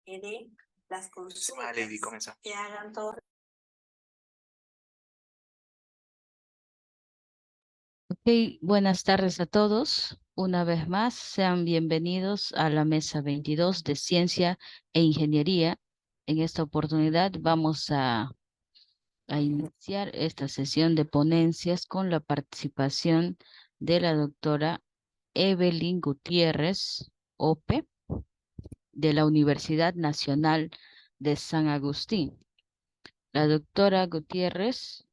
de las consultas Lady, comenzamos. que hagan todos. Ok, buenas tardes a todos. Una vez más, sean bienvenidos a la mesa 22 de Ciencia e Ingeniería. En esta oportunidad vamos a iniciar esta sesión de ponencias con la participación de la doctora Evelyn Gutiérrez Ope, de la Universidad Nacional de San Agustín. La doctora Gutiérrez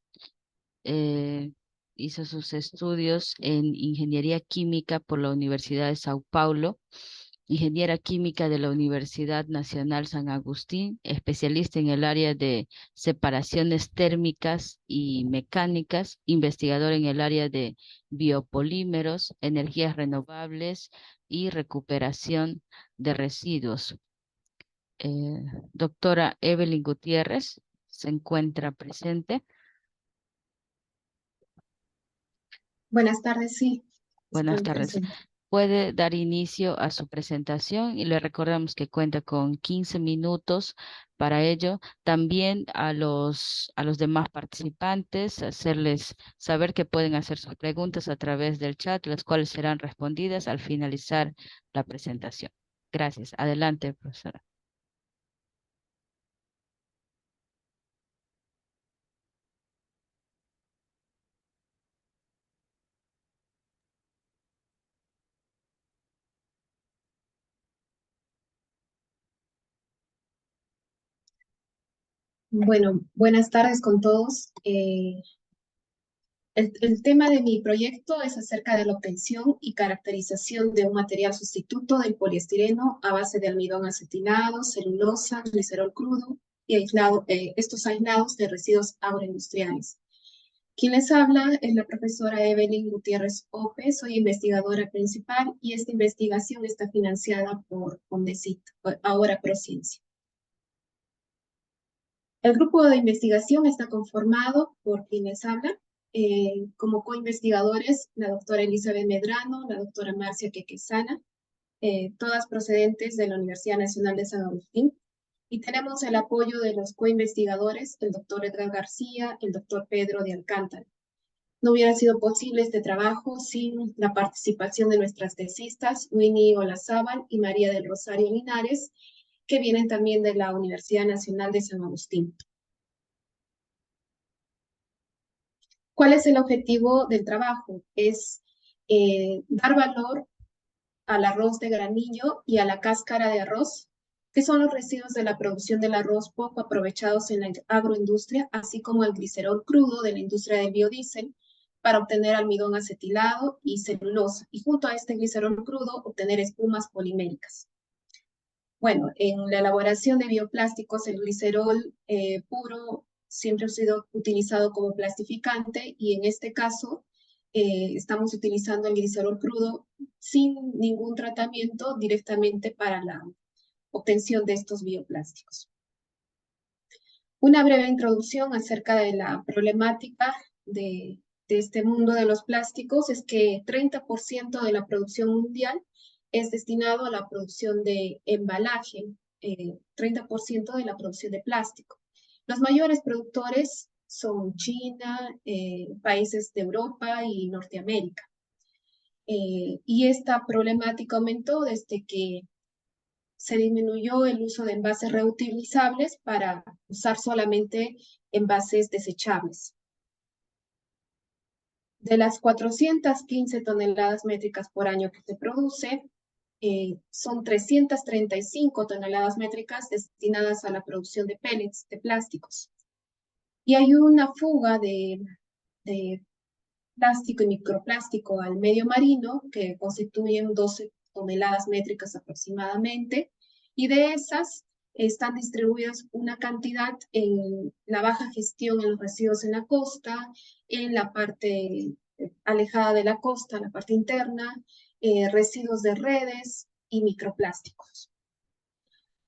hizo sus estudios en Ingeniería Química por la Universidad de Sao Paulo, Ingeniera Química de la Universidad Nacional San Agustín, especialista en el área de separaciones térmicas y mecánicas, investigador en el área de biopolímeros, energías renovables y recuperación de residuos. Doctora Evelyn Gutiérrez se encuentra presente. Buenas tardes, sí. Buenas Estoy tardes. presente. Puede dar inicio a su presentación y le recordamos que cuenta con 15 minutos para ello. También a los demás participantes, hacerles saber que pueden hacer sus preguntas a través del chat, las cuales serán respondidas al finalizar la presentación. Gracias. Adelante, profesora. Bueno, buenas tardes con todos. El tema de mi proyecto es acerca de la obtención y caracterización de un material sustituto del poliestireno a base de almidón acetinado, celulosa, glicerol crudo y estos aislados de residuos agroindustriales. Quien les habla es la profesora Evelyn Gutiérrez Ope, soy investigadora principal y esta investigación está financiada por Fondesit, ahora Prociencia. El grupo de investigación está conformado por quienes hablan, como co-investigadores, la doctora Elizabeth Medrano, la doctora Marcia Quequesana, todas procedentes de la Universidad Nacional de San Agustín. Y tenemos el apoyo de los co-investigadores, el doctor Edgar García, el doctor Pedro de Alcántara. No hubiera sido posible este trabajo sin la participación de nuestras tesistas, Winnie Olazábal y María del Rosario Linares, que vienen también de la Universidad Nacional de San Agustín. ¿Cuál es el objetivo del trabajo? Es dar valor al arroz de granillo y a la cáscara de arroz, que son los residuos de la producción del arroz poco aprovechados en la agroindustria, así como el glicerol crudo de la industria del biodiesel, para obtener almidón acetilado y celulosa, y junto a este glicerol crudo obtener espumas poliméricas. Bueno, en la elaboración de bioplásticos, el glicerol puro siempre ha sido utilizado como plastificante y en este caso estamos utilizando el glicerol crudo sin ningún tratamiento directamente para la obtención de estos bioplásticos. Una breve introducción acerca de la problemática de este mundo de los plásticos es que 30% de la producción mundial es destinado a la producción de embalaje, 30% de la producción de plástico. Los mayores productores son China, países de Europa y Norteamérica. Y esta problemática aumentó desde que se disminuyó el uso de envases reutilizables para usar solamente envases desechables. De las 415 toneladas métricas por año que se produce, son 335 toneladas métricas destinadas a la producción de pellets de plásticos. Y hay una fuga de plástico y microplástico al medio marino que constituyen 12 toneladas métricas aproximadamente, y de esas están distribuidas una cantidad en la baja gestión en los residuos en la costa, en la parte alejada de la costa, la parte interna, residuos de redes y microplásticos.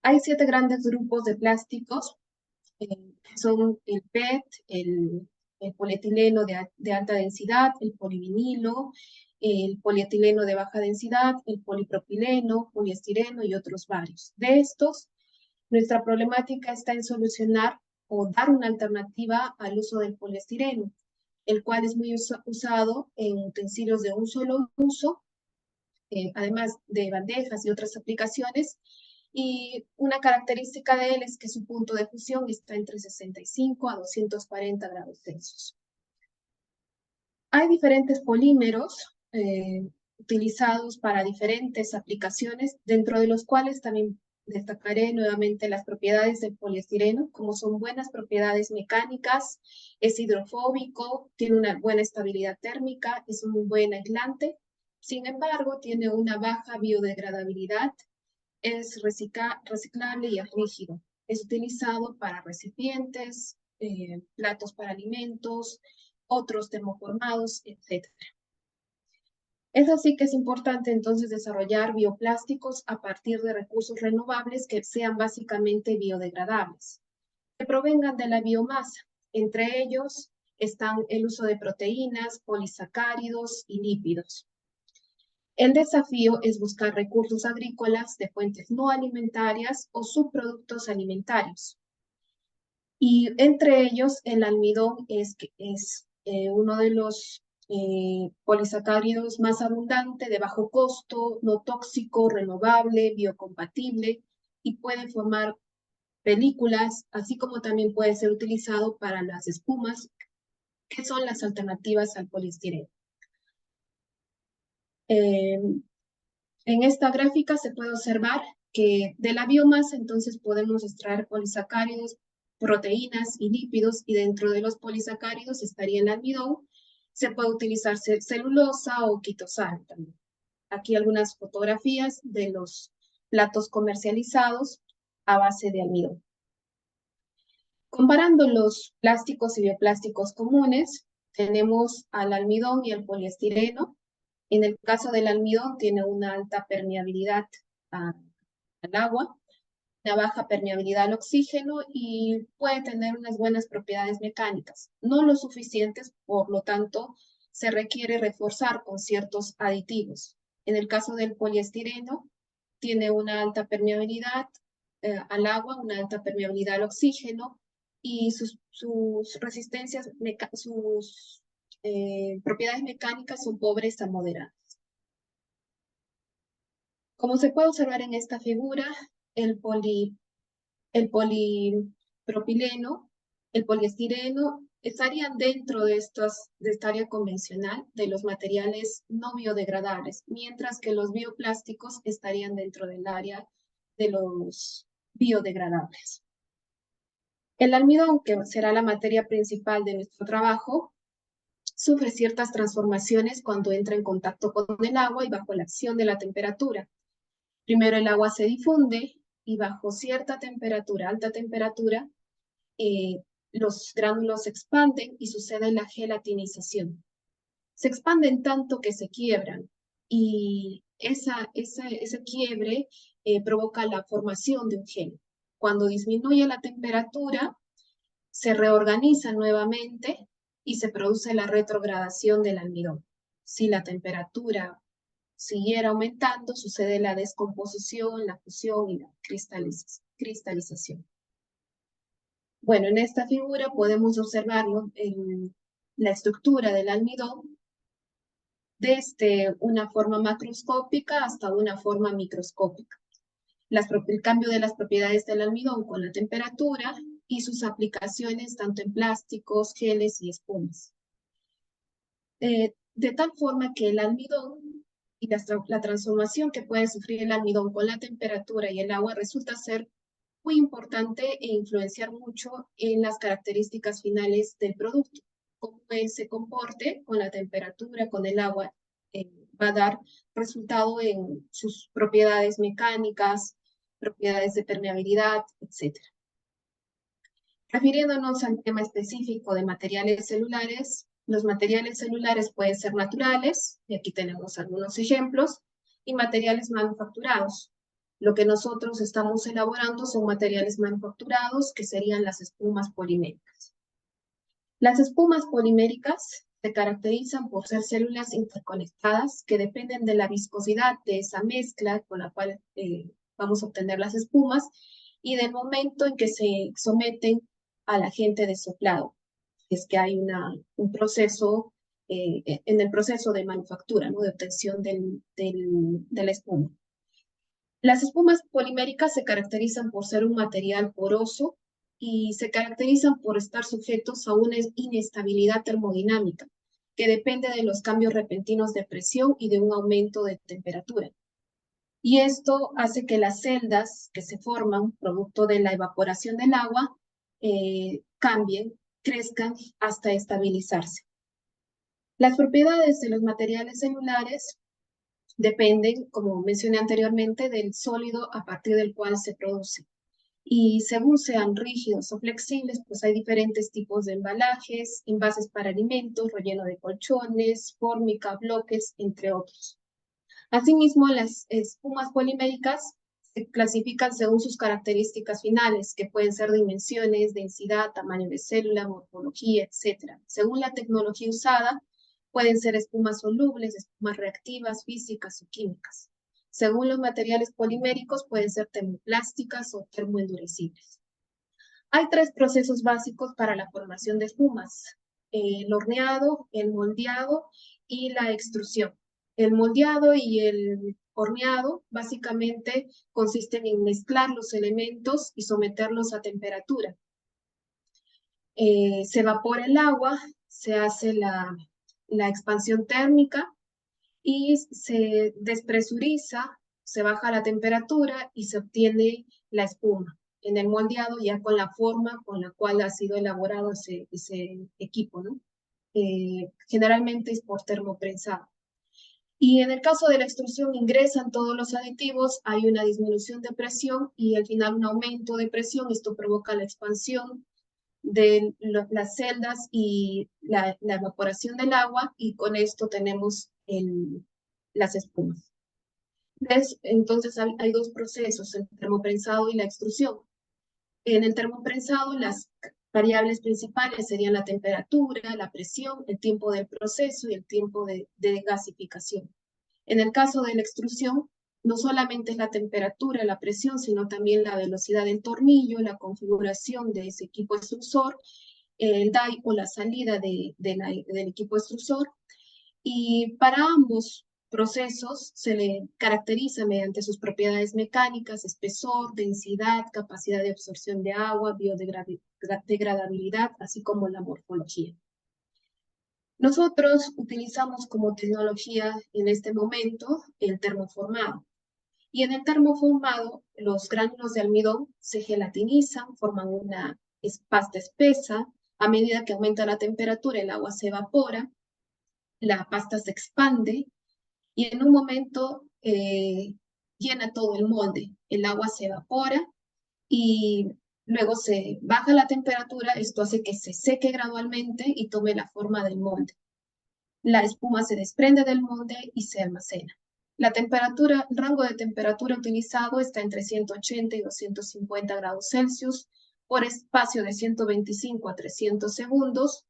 Hay 7 grandes grupos de plásticos, que son el PET, el polietileno de alta densidad, el polivinilo, el polietileno de baja densidad, el polipropileno, poliestireno y otros varios. De estos, Nuestra problemática está en solucionar o dar una alternativa al uso del poliestireno, el cual es muy usado en utensilios de un solo uso, además de bandejas y otras aplicaciones. Y una característica de él es que su punto de fusión está entre 65 a 240 grados Celsius. Hay diferentes polímeros utilizados para diferentes aplicaciones, dentro de los cuales también destacaré nuevamente las propiedades del poliestireno, como son buenas propiedades mecánicas, es hidrofóbico, tiene una buena estabilidad térmica, es un buen aislante. Sin embargo, tiene una baja biodegradabilidad, es reciclable y es rígido. Es utilizado para recipientes, platos para alimentos, otros termoformados, etc. Es así que es importante entonces desarrollar bioplásticos a partir de recursos renovables que sean básicamente biodegradables, que provengan de la biomasa. Entre ellos están el uso de proteínas, polisacáridos y lípidos. El desafío es buscar recursos agrícolas de fuentes no alimentarias o subproductos alimentarios. Y entre ellos el almidón es uno de los polisacáridos más abundante, de bajo costo, no tóxico, renovable, biocompatible y puede formar películas, así como también puede ser utilizado para las espumas, que son las alternativas al poliestireno. En esta gráfica se puede observar que de la biomasa entonces podemos extraer polisacáridos, proteínas y lípidos, y dentro de los polisacáridos estaría el almidón. Se puede utilizar celulosa o quitosano también. Aquí algunas fotografías de los platos comercializados a base de almidón. Comparando los plásticos y bioplásticos comunes, tenemos al almidón y al poliestireno. En el caso del almidón tiene una alta permeabilidad al agua, una baja permeabilidad al oxígeno y puede tener unas buenas propiedades mecánicas, no lo suficientes, por lo tanto, se requiere reforzar con ciertos aditivos. En el caso del poliestireno, tiene una alta permeabilidad al agua, una alta permeabilidad al oxígeno y sus resistencias, sus propiedades mecánicas son pobres a moderadas. Como se puede observar en esta figura, el polipropileno, el poliestireno estarían dentro de esta área convencional de los materiales no biodegradables, mientras que los bioplásticos estarían dentro del área de los biodegradables. El almidón, que será la materia principal de nuestro trabajo, sufre ciertas transformaciones cuando entra en contacto con el agua y bajo la acción de la temperatura. Primero el agua se difunde y bajo cierta temperatura, alta temperatura, los gránulos se expanden y sucede la gelatinización. Se expanden tanto que se quiebran y ese quiebre provoca la formación de un gel. Cuando disminuye la temperatura, se reorganiza nuevamente y se produce la retrogradación del almidón. Si la temperatura siguiera aumentando, sucede la descomposición, la fusión y la cristalización. Bueno, en esta figura podemos observarlo en la estructura del almidón desde una forma macroscópica hasta una forma microscópica. El cambio de las propiedades del almidón con la temperatura y sus aplicaciones tanto en plásticos, geles y espumas. De tal forma que el almidón y la transformación que puede sufrir el almidón con la temperatura y el agua resulta ser muy importante e influenciar mucho en las características finales del producto. Cómo se comporte con la temperatura, con el agua, va a dar resultado en sus propiedades mecánicas, propiedades de permeabilidad, etc. Refiriéndonos al tema específico de materiales celulares, los materiales celulares pueden ser naturales, y aquí tenemos algunos ejemplos, y materiales manufacturados. Lo que nosotros estamos elaborando son materiales manufacturados, que serían las espumas poliméricas. Las espumas poliméricas se caracterizan por ser células interconectadas que dependen de la viscosidad de esa mezcla con la cual vamos a obtener las espumas, y del momento en que se someten al agente de soplado. Es que hay un proceso, en el proceso de manufactura, ¿no? De obtención de la espuma. Las espumas poliméricas se caracterizan por ser un material poroso y se caracterizan por estar sujetos a una inestabilidad termodinámica que depende de los cambios repentinos de presión y de un aumento de temperatura. Y esto hace que las celdas que se forman producto de la evaporación del agua cambien, crezcan hasta estabilizarse. Las propiedades de los materiales celulares dependen, como mencioné anteriormente, del sólido a partir del cual se produce. Y según sean rígidos o flexibles, pues hay diferentes tipos de embalajes, envases para alimentos, relleno de colchones, fórmica, bloques, entre otros. Asimismo, las espumas poliméricas se clasifican según sus características finales, que pueden ser dimensiones, densidad, tamaño de célula, morfología, etc. Según la tecnología usada, pueden ser espumas solubles, espumas reactivas, físicas o químicas. Según los materiales poliméricos, pueden ser termoplásticas o termoendurecibles. Hay 3 procesos básicos para la formación de espumas: el horneado, el moldeado y la extrusión. El moldeado y el horneado básicamente consisten en mezclar los elementos y someterlos a temperatura. Se evapora el agua, se hace la expansión térmica y se despresuriza, se baja la temperatura y se obtiene la espuma. En el moldeado ya con la forma con la cual ha sido elaborado ese equipo, ¿no? Generalmente es por termoprensado. Y en el caso de la extrusión ingresan todos los aditivos, hay una disminución de presión y al final un aumento de presión. Esto provoca la expansión de las celdas y la evaporación del agua, y con esto tenemos las espumas. Entonces hay 2 procesos, el termoprensado y la extrusión. En el termoprensado las variables principales serían la temperatura, la presión, el tiempo del proceso y el tiempo de gasificación. En el caso de la extrusión, no solamente es la temperatura, la presión, sino también la velocidad del tornillo, la configuración de ese equipo extrusor, el die o la salida del equipo extrusor. Y para ambos procesos se le caracteriza mediante sus propiedades mecánicas: espesor, densidad, capacidad de absorción de agua, biodegradabilidad, así como la morfología. Nosotros utilizamos como tecnología en este momento el termoformado. Y en el termoformado, los gránulos de almidón se gelatinizan, forman una pasta espesa. A medida que aumenta la temperatura, el agua se evapora, la pasta se expande y en un momento llena todo el molde. El agua se evapora y luego se baja la temperatura. Esto hace que se seque gradualmente y tome la forma del molde. La espuma se desprende del molde y se almacena. El rango de temperatura utilizado está entre 180 y 250 grados Celsius por espacio de 125 a 300 segundos.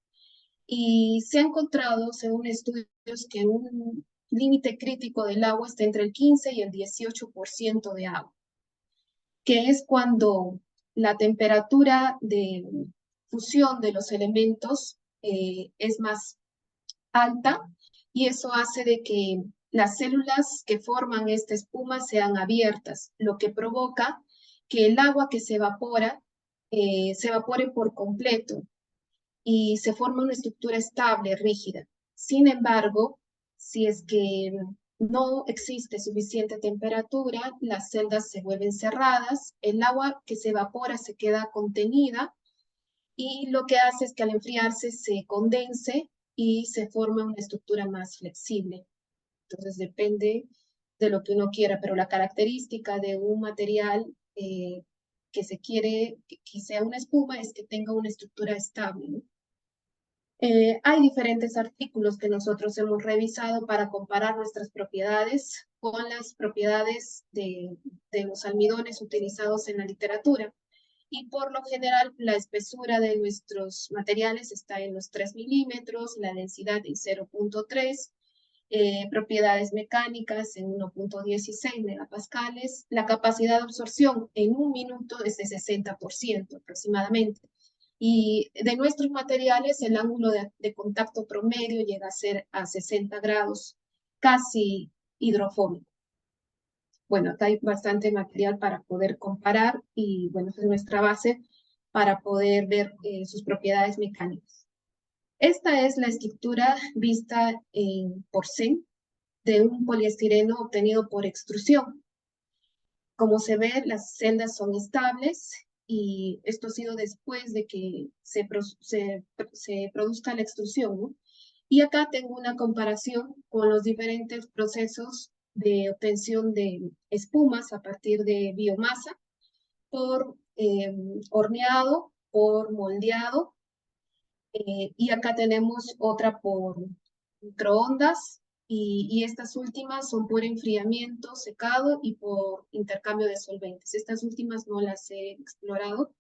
Y se ha encontrado, según estudios, que un límite crítico del agua está entre el 15 y el 18% de agua, que es cuando la temperatura de fusión de los elementos es más alta, y eso hace de que las células que forman esta espuma sean abiertas, lo que provoca que el agua que se evapore por completo y se forma una estructura estable, rígida. Sin embargo, si es que no existe suficiente temperatura, las celdas se vuelven cerradas, el agua que se evapora se queda contenida y lo que hace es que al enfriarse se condense y se forma una estructura más flexible. Entonces depende de lo que uno quiera, pero la característica de un material que se quiere que sea una espuma es que tenga una estructura estable, ¿no? Hay diferentes artículos que nosotros hemos revisado para comparar nuestras propiedades con las propiedades de los almidones utilizados en la literatura. Y por lo general, la espesura de nuestros materiales está en los 3 milímetros, la densidad en 0.3 propiedades mecánicas en 1.16 megapascales. La capacidad de absorción en un minuto es de 60% aproximadamente. Y de nuestros materiales, el ángulo de contacto promedio llega a ser a 60 grados, casi hidrofóbico. Bueno, acá hay bastante material para poder comparar y bueno, esta es nuestra base para poder ver sus propiedades mecánicas. Esta es la estructura vista por CEN de un poliestireno obtenido por extrusión. Como se ve, las celdas son estables y esto ha sido después de que se produzca la extrusión, ¿no? Y acá tengo una comparación con los diferentes procesos de obtención de espumas a partir de biomasa por horneado, por moldeado, y acá tenemos otra por microondas, y estas últimas son por enfriamiento, secado y por intercambio de solventes. Estas últimas no las he explorado,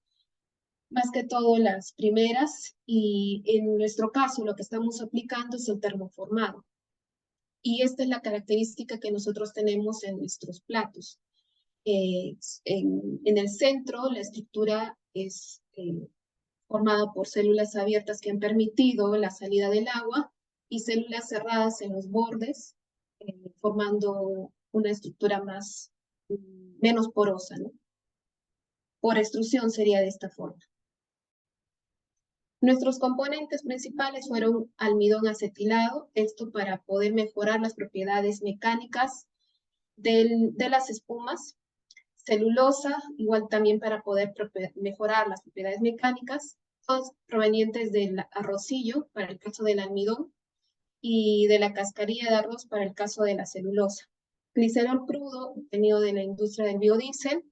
más que todo las primeras, y en nuestro caso lo que estamos aplicando es el termoformado. Y esta es la característica que nosotros tenemos en nuestros platos. En el centro la estructura es formada por células abiertas que han permitido la salida del agua y células cerradas en los bordes, formando una estructura menos porosa, ¿no? Por extrusión sería de esta forma. Nuestros componentes principales fueron almidón acetilado, esto para poder mejorar las propiedades mecánicas de las espumas, celulosa, igual también para poder mejorar las propiedades mecánicas, todos provenientes del arrocillo para el caso del almidón y de la cascarilla de arroz para el caso de la celulosa. Glicerol crudo obtenido de la industria del biodiesel,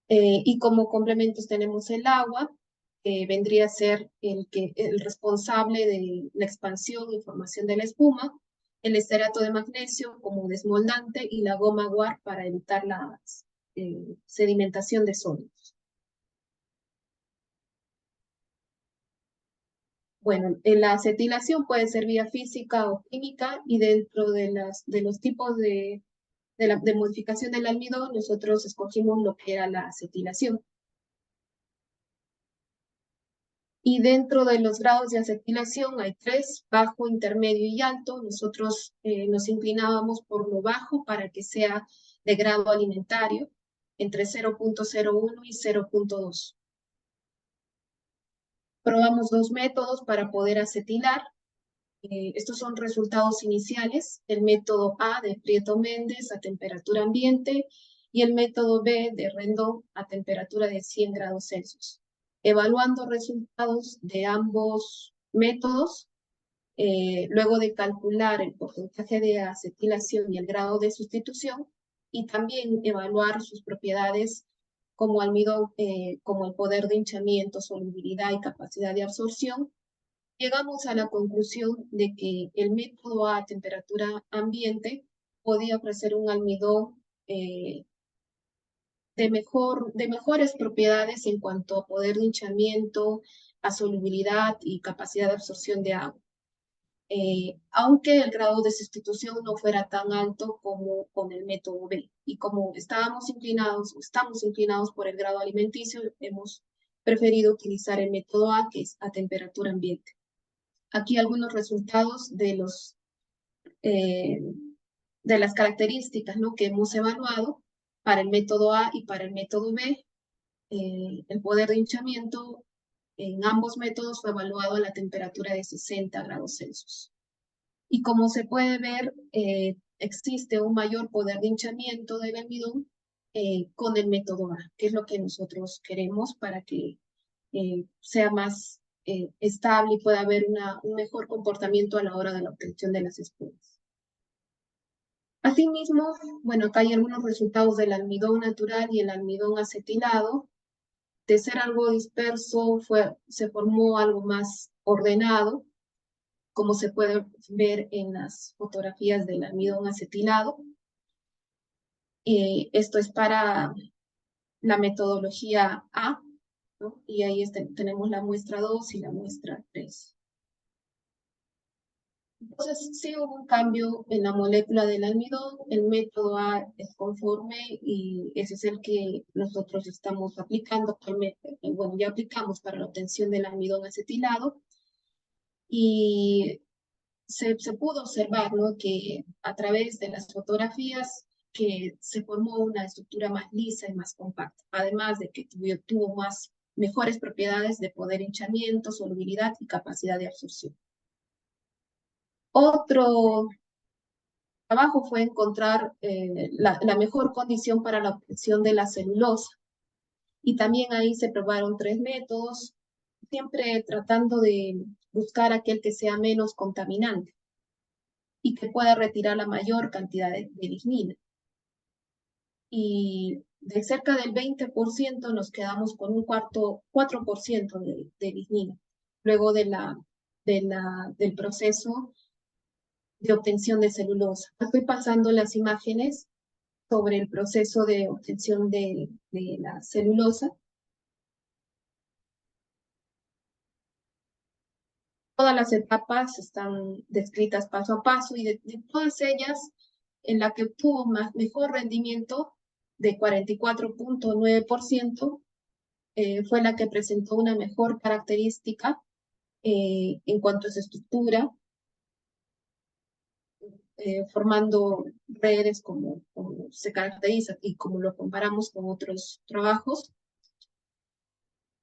y como complementos tenemos el agua, que vendría a ser el responsable de la expansión y formación de la espuma, el esterato de magnesio como desmoldante y la goma guar para evitar la sedimentación de sólidos. Bueno, la acetilación puede ser vía física o química y dentro de los tipos de modificación del almidón, nosotros escogimos lo que era la acetilación. Y dentro de los grados de acetilación hay 3, bajo, intermedio y alto. Nosotros nos inclinábamos por lo bajo para que sea de grado alimentario, entre 0.01 y 0.2. Probamos 2 métodos para poder acetilar. Estos son resultados iniciales, el método A de Prieto Méndez a temperatura ambiente y el método B de Rendón a temperatura de 100 grados Celsius. Evaluando resultados de ambos métodos, luego de calcular el porcentaje de acetilación y el grado de sustitución, y también evaluar sus propiedades como almidón, como el poder de hinchamiento, solubilidad y capacidad de absorción, llegamos a la conclusión de que el método A temperatura ambiente podía ofrecer un almidón de mejores propiedades en cuanto a poder de hinchamiento, a solubilidad y capacidad de absorción de agua. Aunque el grado de sustitución no fuera tan alto como con el método B. Y como estamos inclinados por el grado alimenticio, hemos preferido utilizar el método A, que es a temperatura ambiente. Aquí algunos resultados de las características, ¿no?, que hemos evaluado para el método A y para el método B. El poder de hinchamiento en ambos métodos fue evaluado a la temperatura de 60 grados Celsius. Y como se puede ver, existe un mayor poder de hinchamiento del almidón con el método A, que es lo que nosotros queremos para que sea más estable y pueda haber un mejor comportamiento a la hora de la obtención de las espumas. Asimismo, bueno, acá hay algunos resultados del almidón natural y el almidón acetilado. De ser algo disperso, se formó algo más ordenado, como se puede ver en las fotografías del almidón acetilado. Esto es para la metodología A, ¿no? Y ahí tenemos la muestra 2 y la muestra 3. Entonces, sí hubo un cambio en la molécula del almidón, el método A es conforme y ese es el que nosotros estamos aplicando actualmente. Bueno, ya aplicamos para la obtención del almidón acetilado y se pudo observar, ¿no?, que a través de las fotografías que se formó una estructura más lisa y más compacta, además de que tuvo mejores propiedades de poder hinchamiento, solubilidad y capacidad de absorción. Otro trabajo fue encontrar la mejor condición para la obtención de la celulosa. Y también ahí se probaron 3 métodos, siempre tratando de buscar aquel que sea menos contaminante y que pueda retirar la mayor cantidad de lignina. Y de cerca del 20% nos quedamos con un 4% de lignina, luego del proceso de obtención de celulosa. Estoy pasando las imágenes sobre el proceso de obtención de la celulosa. Todas las etapas están descritas paso a paso y de todas ellas, en la que obtuvo mejor rendimiento de 44.9%, fue la que presentó una mejor característica en cuanto a su estructura, formando redes como se caracteriza y como lo comparamos con otros trabajos.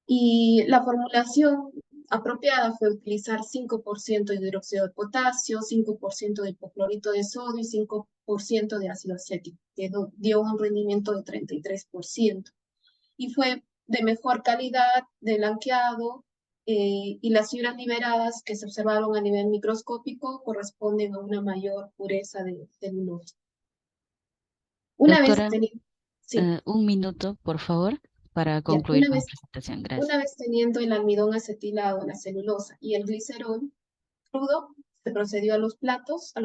Y la formulación apropiada fue utilizar 5% de hidróxido de potasio, 5% de hipoclorito de sodio y 5% de ácido acético, que dio un rendimiento de 33%. Y fue de mejor calidad de blanqueado, y las fibras liberadas que se observaron a nivel microscópico corresponden a una mayor pureza de celulosa. Una vez Doctora, teniendo, sí, un minuto, por favor, para ya, concluir con la presentación. Gracias. una vez teniendo el almidón acetilado, la celulosa y el glicerol crudo, se procedió a la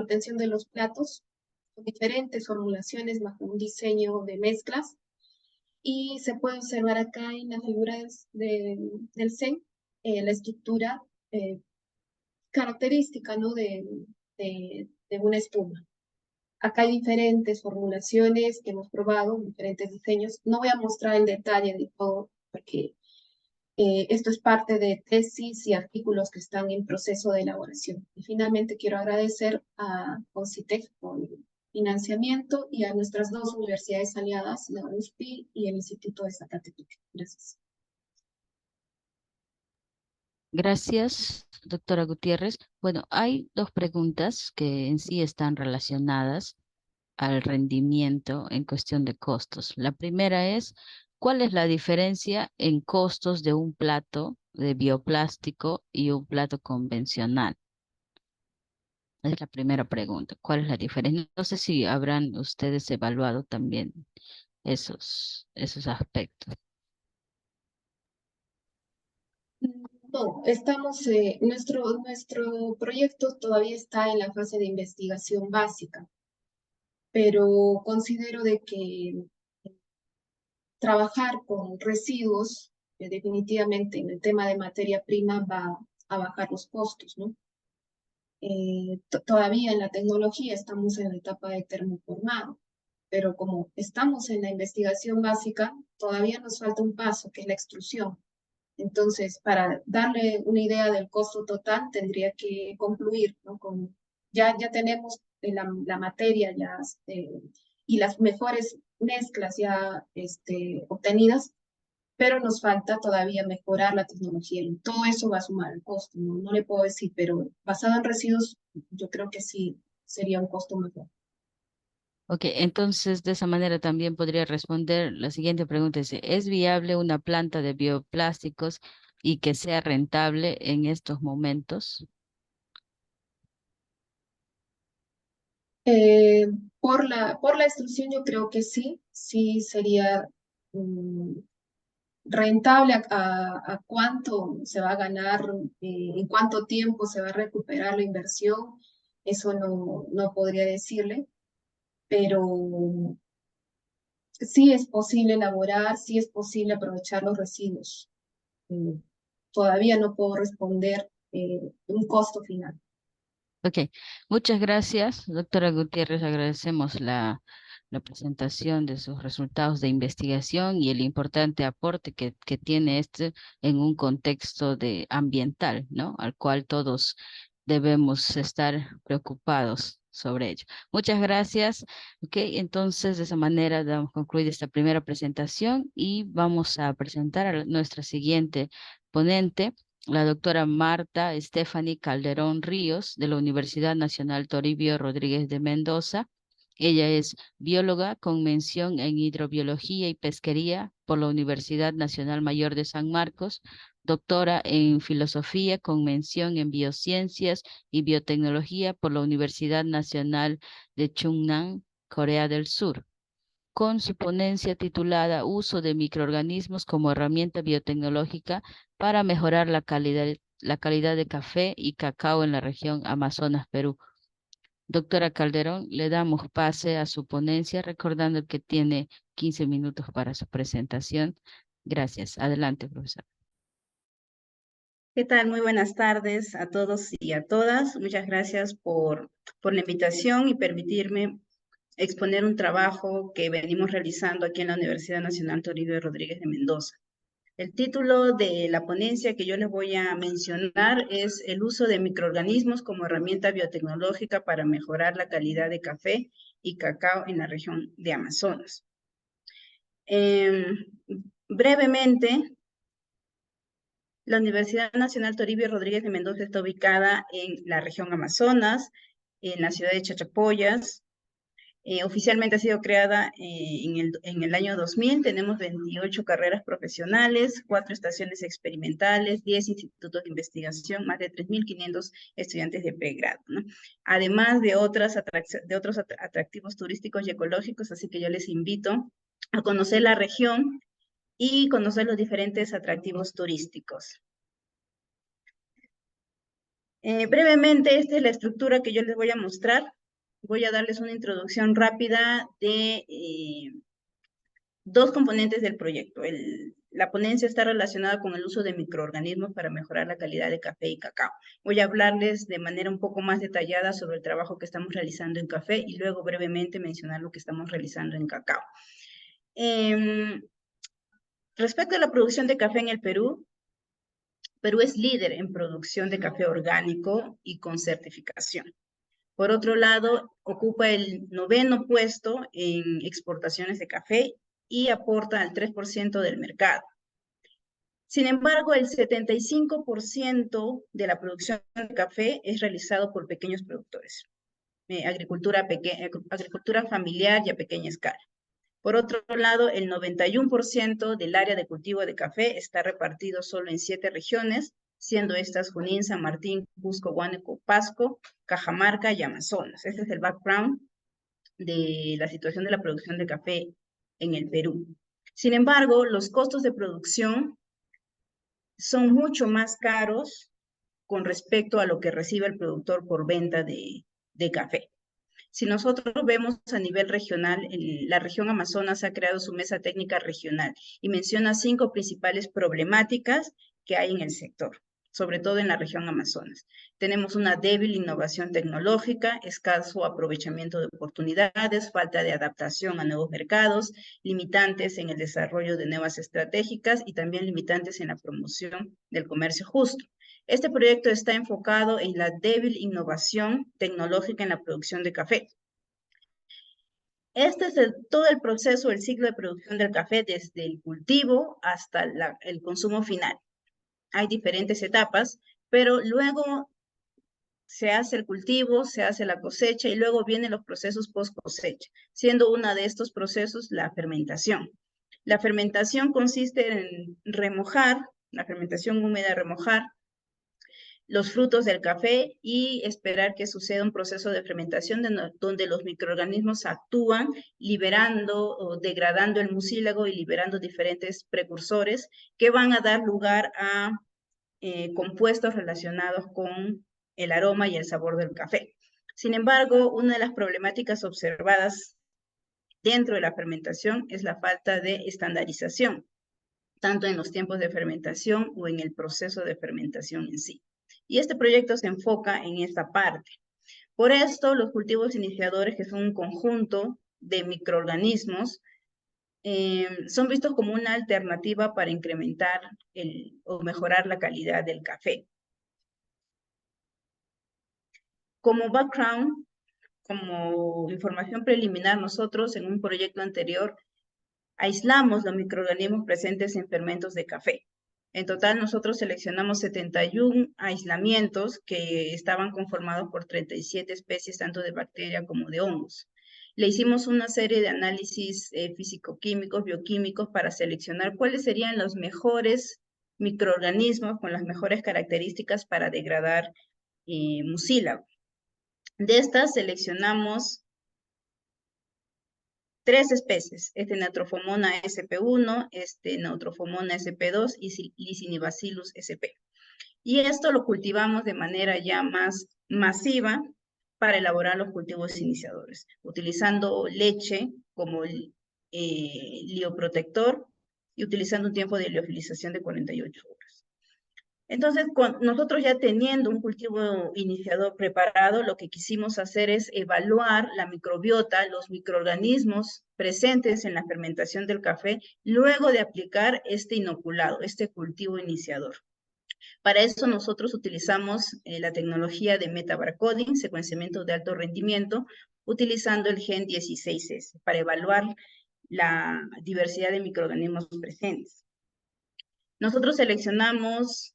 obtención de los platos con diferentes formulaciones bajo un diseño de mezclas. Y se puede observar acá en las figuras del CEN la estructura característica, ¿no?, de una espuma. Acá hay diferentes formulaciones que hemos probado, diferentes diseños. No voy a mostrar el detalle de todo porque esto es parte de tesis y artículos que están en proceso de elaboración. Y finalmente quiero agradecer a Concitec por el financiamiento y a nuestras 2 universidades aliadas, la USPI y el Instituto de Zacatepec. Gracias. Gracias, doctora Gutiérrez. Bueno, hay 2 preguntas que en sí están relacionadas al rendimiento en cuestión de costos. La primera es, ¿cuál es la diferencia en costos de un plato de bioplástico y un plato convencional? Es la primera pregunta. ¿Cuál es la diferencia? No sé si habrán ustedes evaluado también esos aspectos. No, nuestro proyecto todavía está en la fase de investigación básica, pero considero de que trabajar con residuos, definitivamente en el tema de materia prima va a bajar los costos, ¿no? Todavía en la tecnología estamos en la etapa de termoformado, pero como estamos en la investigación básica, todavía nos falta un paso, que es la extrusión. Entonces, para darle una idea del costo total, tendría que concluir, ¿no?, ya tenemos la materia ya, y las mejores mezclas ya obtenidas, pero nos falta todavía mejorar la tecnología y todo eso va a sumar el costo. No le puedo decir, pero basado en residuos, yo creo que sí sería un costo mejor. Ok, entonces de esa manera también podría responder la siguiente pregunta. ¿Es viable una planta de bioplásticos y que sea rentable en estos momentos? Eh, por la extrusión yo creo que sí sería rentable a cuánto se va a ganar, en cuánto tiempo se va a recuperar la inversión, eso no podría decirle, pero sí es posible elaborar, sí es posible aprovechar los residuos. Todavía no puedo responder un costo final. Ok, muchas gracias, doctora Gutiérrez. Agradecemos la presentación de sus resultados de investigación y el importante aporte que tiene este en un contexto de ambiental, ¿no? Al cual todos debemos estar preocupados sobre ello. Muchas gracias. Ok, entonces de esa manera damos concluida esta primera presentación y vamos a presentar a nuestra siguiente ponente, la doctora Marta Stephanie Calderón Ríos, de la Universidad Nacional Toribio Rodríguez de Mendoza. Ella es bióloga con mención en hidrobiología y pesquería por la Universidad Nacional Mayor de San Marcos, doctora en filosofía con mención en biociencias y biotecnología por la Universidad Nacional de Chungnam, Corea del Sur, con su ponencia titulada Uso de microorganismos como herramienta biotecnológica para mejorar la calidad de café y cacao en la región Amazonas, Perú. Doctora Calderón, le damos pase a su ponencia, recordando que tiene 15 minutos para su presentación. Gracias. Adelante, profesor. ¿Qué tal? Muy buenas tardes a todos y a todas. Muchas gracias por la invitación y permitirme exponer un trabajo que venimos realizando aquí en la Universidad Nacional Toribio Rodríguez de Mendoza. El título de la ponencia que yo les voy a mencionar es el uso de microorganismos como herramienta biotecnológica para mejorar la calidad de café y cacao en la región de Amazonas. Brevemente, la Universidad Nacional Toribio Rodríguez de Mendoza está ubicada en la región Amazonas, en la ciudad de Chachapoyas. Oficialmente ha sido creada en el año 2000. Tenemos 28 carreras profesionales, 4 estaciones experimentales, 10 institutos de investigación, más de 3.500 estudiantes de pregrado, ¿no? Además de otros atractivos turísticos y ecológicos, así que yo les invito a conocer la región y conocer los diferentes atractivos turísticos. Brevemente, esta es la estructura que yo les voy a mostrar. Voy a darles una introducción rápida de dos componentes del proyecto. La ponencia está relacionada con el uso de microorganismos para mejorar la calidad de café y cacao. Voy a hablarles de manera un poco más detallada sobre el trabajo que estamos realizando en café y luego brevemente mencionar lo que estamos realizando en cacao. Respecto a la producción de café en el Perú, Perú es líder en producción de café orgánico y con certificación. Por otro lado, ocupa el 9º puesto en exportaciones de café y aporta al 3% del mercado. Sin embargo, el 75% de la producción de café es realizado por pequeños productores, agricultura familiar y a pequeña escala. Por otro lado, el 91% del área de cultivo de café está repartido solo en 7 regiones, siendo estas Junín, San Martín, Cusco, Huánuco, Pasco, Cajamarca y Amazonas. Este es el background de la situación de la producción de café en el Perú. Sin embargo, los costos de producción son mucho más caros con respecto a lo que recibe el productor por venta de café. Si nosotros vemos a nivel regional, la región Amazonas ha creado su mesa técnica regional y menciona 5 principales problemáticas que hay en el sector, sobre todo en la región Amazonas. Tenemos una débil innovación tecnológica, escaso aprovechamiento de oportunidades, falta de adaptación a nuevos mercados, limitantes en el desarrollo de nuevas estratégicas y también limitantes en la promoción del comercio justo. Este proyecto está enfocado en la débil innovación tecnológica en la producción de café. Este es todo el proceso, el ciclo de producción del café, desde el cultivo hasta el consumo final. Hay diferentes etapas, pero luego se hace el cultivo, se hace la cosecha y luego vienen los procesos post cosecha, siendo uno de estos procesos la fermentación. La fermentación consiste en remojar, la fermentación húmeda, remojar los frutos del café y esperar que suceda un proceso de fermentación donde los microorganismos actúan liberando o degradando el mucílago y liberando diferentes precursores que van a dar lugar a compuestos relacionados con el aroma y el sabor del café. Sin embargo, una de las problemáticas observadas dentro de la fermentación es la falta de estandarización, tanto en los tiempos de fermentación o en el proceso de fermentación en sí. Y este proyecto se enfoca en esta parte. Por esto, los cultivos iniciadores, que son un conjunto de microorganismos, son vistos como una alternativa para incrementar o mejorar la calidad del café. Como background, como información preliminar, nosotros en un proyecto anterior aislamos los microorganismos presentes en fermentos de café. En total, nosotros seleccionamos 71 aislamientos que estaban conformados por 37 especies, tanto de bacteria como de hongos. Le hicimos una serie de análisis físico-químicos, bioquímicos, para seleccionar cuáles serían los mejores microorganismos con las mejores características para degradar mucílago. De estas seleccionamos 3 especies, Neutrophomona sp1, Neutrophomona sp2 y Licinibacillus sp. Y esto lo cultivamos de manera ya más masiva para elaborar los cultivos iniciadores, utilizando leche como lioprotector y utilizando un tiempo de liofilización de 48 horas. Entonces, nosotros ya teniendo un cultivo iniciador preparado, lo que quisimos hacer es evaluar la microbiota, los microorganismos presentes en la fermentación del café, luego de aplicar este inoculado, este cultivo iniciador. Para eso nosotros utilizamos la tecnología de metabarcoding, secuenciamiento de alto rendimiento, utilizando el gen 16S para evaluar la diversidad de microorganismos presentes. Nosotros seleccionamos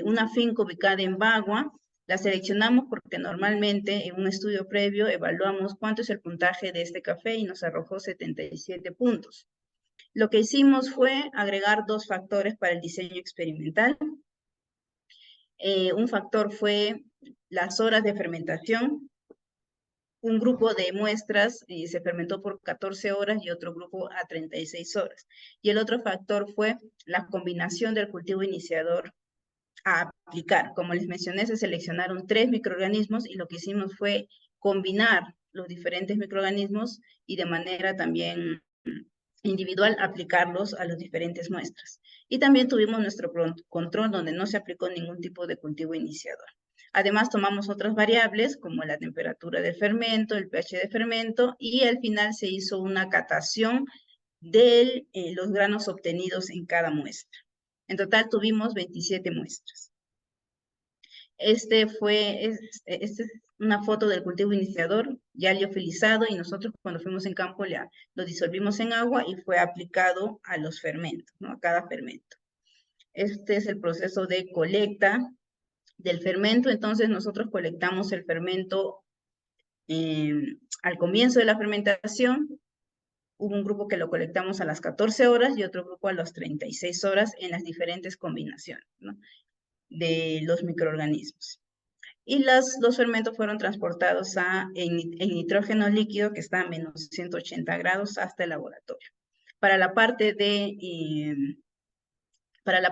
una finca ubicada en Bagua. La seleccionamos porque normalmente en un estudio previo evaluamos cuánto es el puntaje de este café y nos arrojó 77 puntos. Lo que hicimos fue agregar 2 factores para el diseño experimental. Un factor fue las horas de fermentación. Un grupo de muestras se fermentó por 14 horas y otro grupo a 36 horas. Y el otro factor fue la combinación del cultivo iniciador a aplicar. Como les mencioné, se seleccionaron 3 microorganismos y lo que hicimos fue combinar los diferentes microorganismos y de manera también individual aplicarlos a las diferentes muestras. Y también tuvimos nuestro control donde no se aplicó ningún tipo de cultivo iniciador. Además, tomamos otras variables como la temperatura del fermento, el pH de fermento y al final se hizo una catación de los granos obtenidos en cada muestra. En total tuvimos 27 muestras. Esta es una foto del cultivo iniciador ya liofilizado y nosotros cuando fuimos en campo lo disolvimos en agua y fue aplicado a los fermentos, ¿no? A cada fermento. Este es el proceso de colecta del fermento. Entonces nosotros colectamos el fermento al comienzo de la fermentación. Hubo un grupo que lo colectamos a las 14 horas y otro grupo a las 36 horas en las diferentes combinaciones, ¿no? De los microorganismos. Y los fermentos fueron transportados en nitrógeno líquido, que está a menos 180 grados, hasta el laboratorio. Para la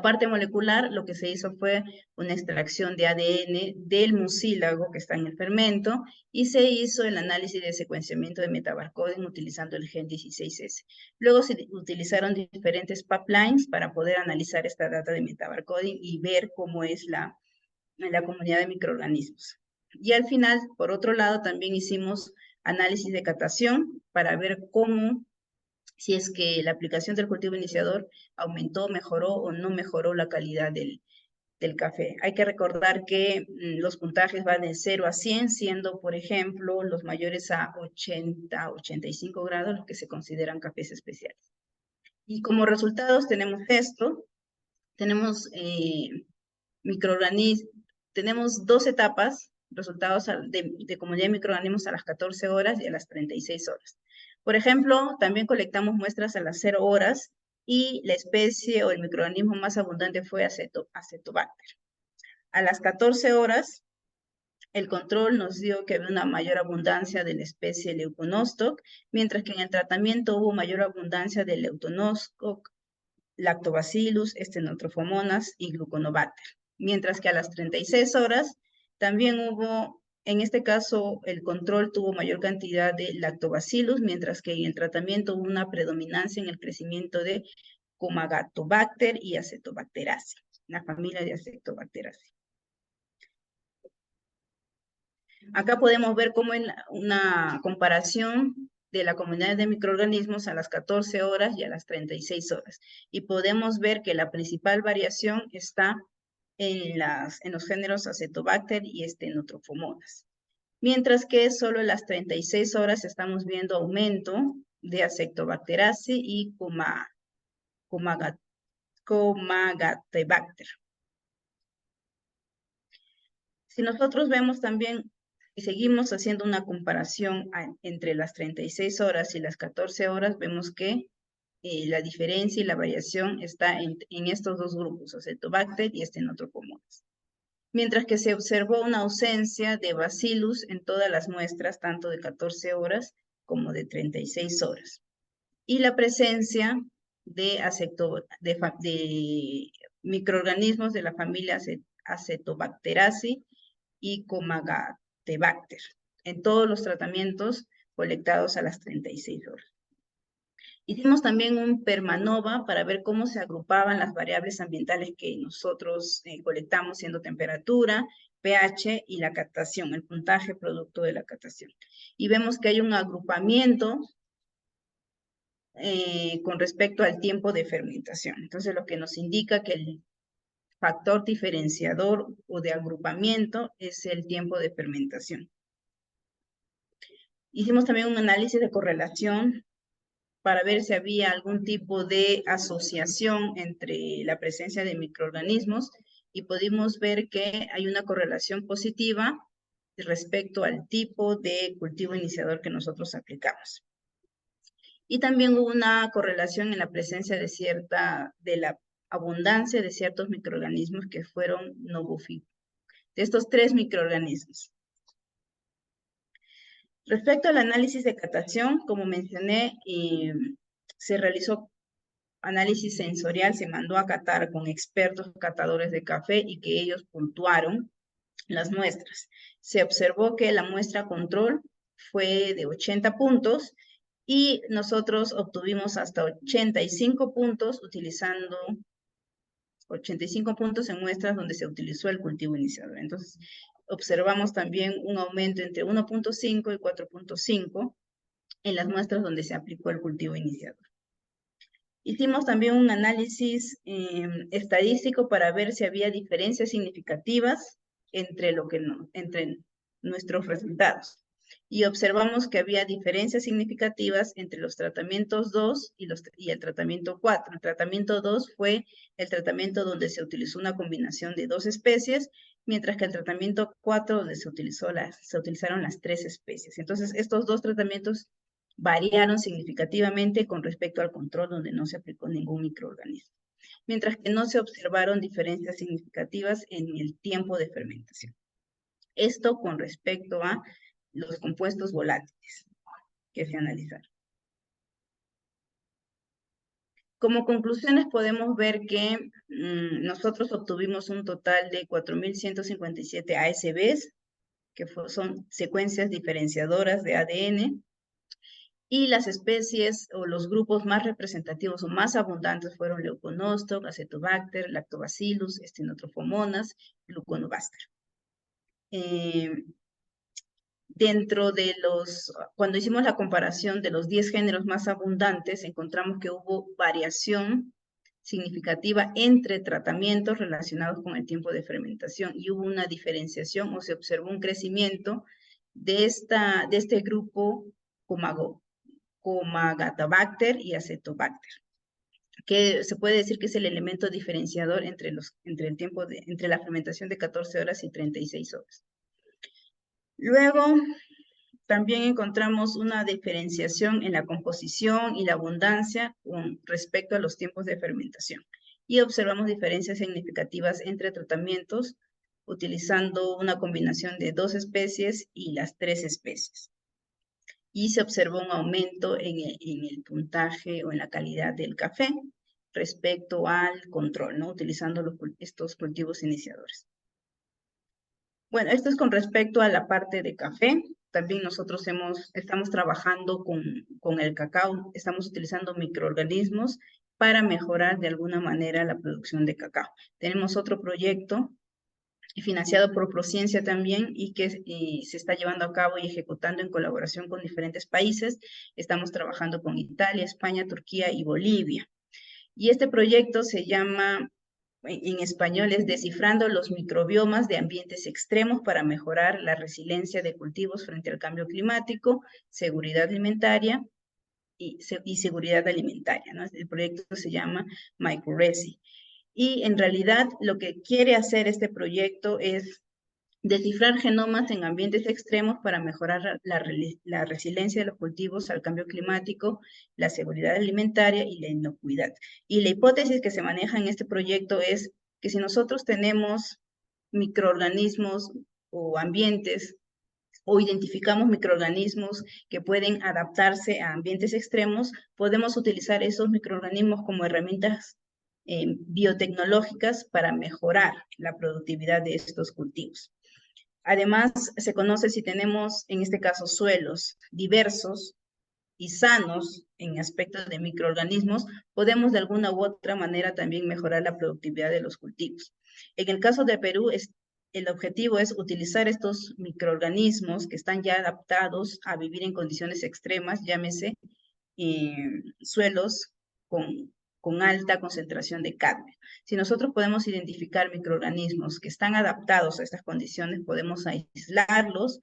parte molecular, lo que se hizo fue una extracción de ADN del mucílago que está en el fermento y se hizo el análisis de secuenciamiento de metabarcoding utilizando el gen 16S. Luego se utilizaron diferentes pipelines para poder analizar esta data de metabarcoding y ver cómo es la comunidad de microorganismos. Y al final, por otro lado, también hicimos análisis de catación para ver si es que la aplicación del cultivo iniciador aumentó, mejoró o no mejoró la calidad del café. Hay que recordar que los puntajes van de 0 a 100, siendo, por ejemplo, los mayores a 80, 85 grados, los que se consideran cafés especiales. Y como resultados tenemos esto, tenemos tenemos 2 etapas, resultados de comunidad de microorganismos a las 14 horas y a las 36 horas. Por ejemplo, también colectamos muestras a las 0 horas y la especie o el microorganismo más abundante fue Acetobacter. A las 14 horas, el control nos dio que había una mayor abundancia de la especie Leuconostoc, mientras que en el tratamiento hubo mayor abundancia de Leuconostoc, Lactobacillus, Neutrofomonas y Gluconobacter. Mientras que a las 36 horas también hubo, en este caso, el control tuvo mayor cantidad de Lactobacillus, mientras que en el tratamiento hubo una predominancia en el crecimiento de Comagatobacter y Acetobacteraceae, la familia de Acetobacteraceae. Acá podemos ver cómo en una comparación de la comunidad de microorganismos a las 14 horas y a las 36 horas. Y podemos ver que la principal variación está en los géneros Acetobacter y Stenotrophomonas. Mientras que solo en las 36 horas estamos viendo aumento de Acetobacterase y Comagatebacter. Si nosotros vemos también y seguimos haciendo una comparación entre las 36 horas y las 14 horas, vemos que la diferencia y la variación está en estos dos grupos, Acetobacter y Stenotrophomonas. Mientras que se observó una ausencia de Bacillus en todas las muestras, tanto de 14 horas como de 36 horas. Y la presencia de microorganismos de la familia Acetobacteraceae y Comagatebacter en todos los tratamientos colectados a las 36 horas. Hicimos también un PERMANOVA para ver cómo se agrupaban las variables ambientales que nosotros colectamos, siendo temperatura, pH y la captación, el puntaje producto de la captación. Y vemos que hay un agrupamiento con respecto al tiempo de fermentación. Entonces, lo que nos indica que el factor diferenciador o de agrupamiento es el tiempo de fermentación. Hicimos también un análisis de correlación para ver si había algún tipo de asociación entre la presencia de microorganismos y pudimos ver que hay una correlación positiva respecto al tipo de cultivo iniciador que nosotros aplicamos. Y también hubo una correlación en la presencia de la abundancia de ciertos microorganismos que fueron novofilos, de estos 3 microorganismos. Respecto al análisis de catación, como mencioné, se realizó análisis sensorial, se mandó a catar con expertos catadores de café y que ellos puntuaron las muestras. Se observó que la muestra control fue de 80 puntos y nosotros obtuvimos hasta 85 puntos utilizando 85 puntos en muestras donde se utilizó el cultivo iniciador. Entonces, observamos también un aumento entre 1.5 y 4.5 en las muestras donde se aplicó el cultivo iniciador. Hicimos también un análisis estadístico para ver si había diferencias significativas entre nuestros resultados. Y observamos que había diferencias significativas entre los tratamientos 2 y el tratamiento 4. El tratamiento 2 fue el tratamiento donde se utilizó una combinación de 2 especies, mientras que el tratamiento 4 donde se utilizaron las 3 especies. Entonces, estos 2 tratamientos variaron significativamente con respecto al control donde no se aplicó ningún microorganismo, mientras que no se observaron diferencias significativas en el tiempo de fermentación. Esto con respecto a los compuestos volátiles que se analizaron. Como conclusiones podemos ver que nosotros obtuvimos un total de 4.157 ASBs, que son secuencias diferenciadoras de ADN, y las especies o los grupos más representativos o más abundantes fueron Leuconostoc, Acetobacter, Lactobacillus, Stenotrophomonas, Gluconobaster. Cuando hicimos la comparación de los 10 géneros más abundantes, encontramos que hubo variación significativa entre tratamientos relacionados con el tiempo de fermentación y hubo una diferenciación o se observó un crecimiento de este grupo Comagatobacter y Acetobacter, que se puede decir que es el elemento diferenciador entre la fermentación de 14 horas y 36 horas. Luego, también encontramos una diferenciación en la composición y la abundancia con respecto a los tiempos de fermentación. Y observamos diferencias significativas entre tratamientos utilizando una combinación de 2 especies y las 3 especies. Y se observó un aumento en el puntaje o en la calidad del café respecto al control, ¿no? Utilizando estos cultivos iniciadores. Bueno, esto es con respecto a la parte de café. También nosotros estamos trabajando con el cacao, estamos utilizando microorganismos para mejorar de alguna manera la producción de cacao. Tenemos otro proyecto financiado por Prociencia también y que se está llevando a cabo y ejecutando en colaboración con diferentes países. Estamos trabajando con Italia, España, Turquía y Bolivia. Y este proyecto se llama, en español es Descifrando los microbiomas de ambientes extremos para mejorar la resiliencia de cultivos frente al cambio climático, seguridad alimentaria y seguridad alimentaria, ¿no? El proyecto se llama MicroResi. Y en realidad lo que quiere hacer este proyecto es descifrar genomas en ambientes extremos para mejorar la resiliencia de los cultivos al cambio climático, la seguridad alimentaria y la inocuidad. Y la hipótesis que se maneja en este proyecto es que si nosotros tenemos microorganismos o ambientes o identificamos microorganismos que pueden adaptarse a ambientes extremos, podemos utilizar esos microorganismos como herramientas biotecnológicas para mejorar la productividad de estos cultivos. Además, se conoce si tenemos, en este caso, suelos diversos y sanos en aspectos de microorganismos, podemos de alguna u otra manera también mejorar la productividad de los cultivos. En el caso de Perú, el objetivo es utilizar estos microorganismos que están ya adaptados a vivir en condiciones extremas, llámese suelos con alta concentración de cadmio. Si nosotros podemos identificar microorganismos que están adaptados a estas condiciones, podemos aislarlos,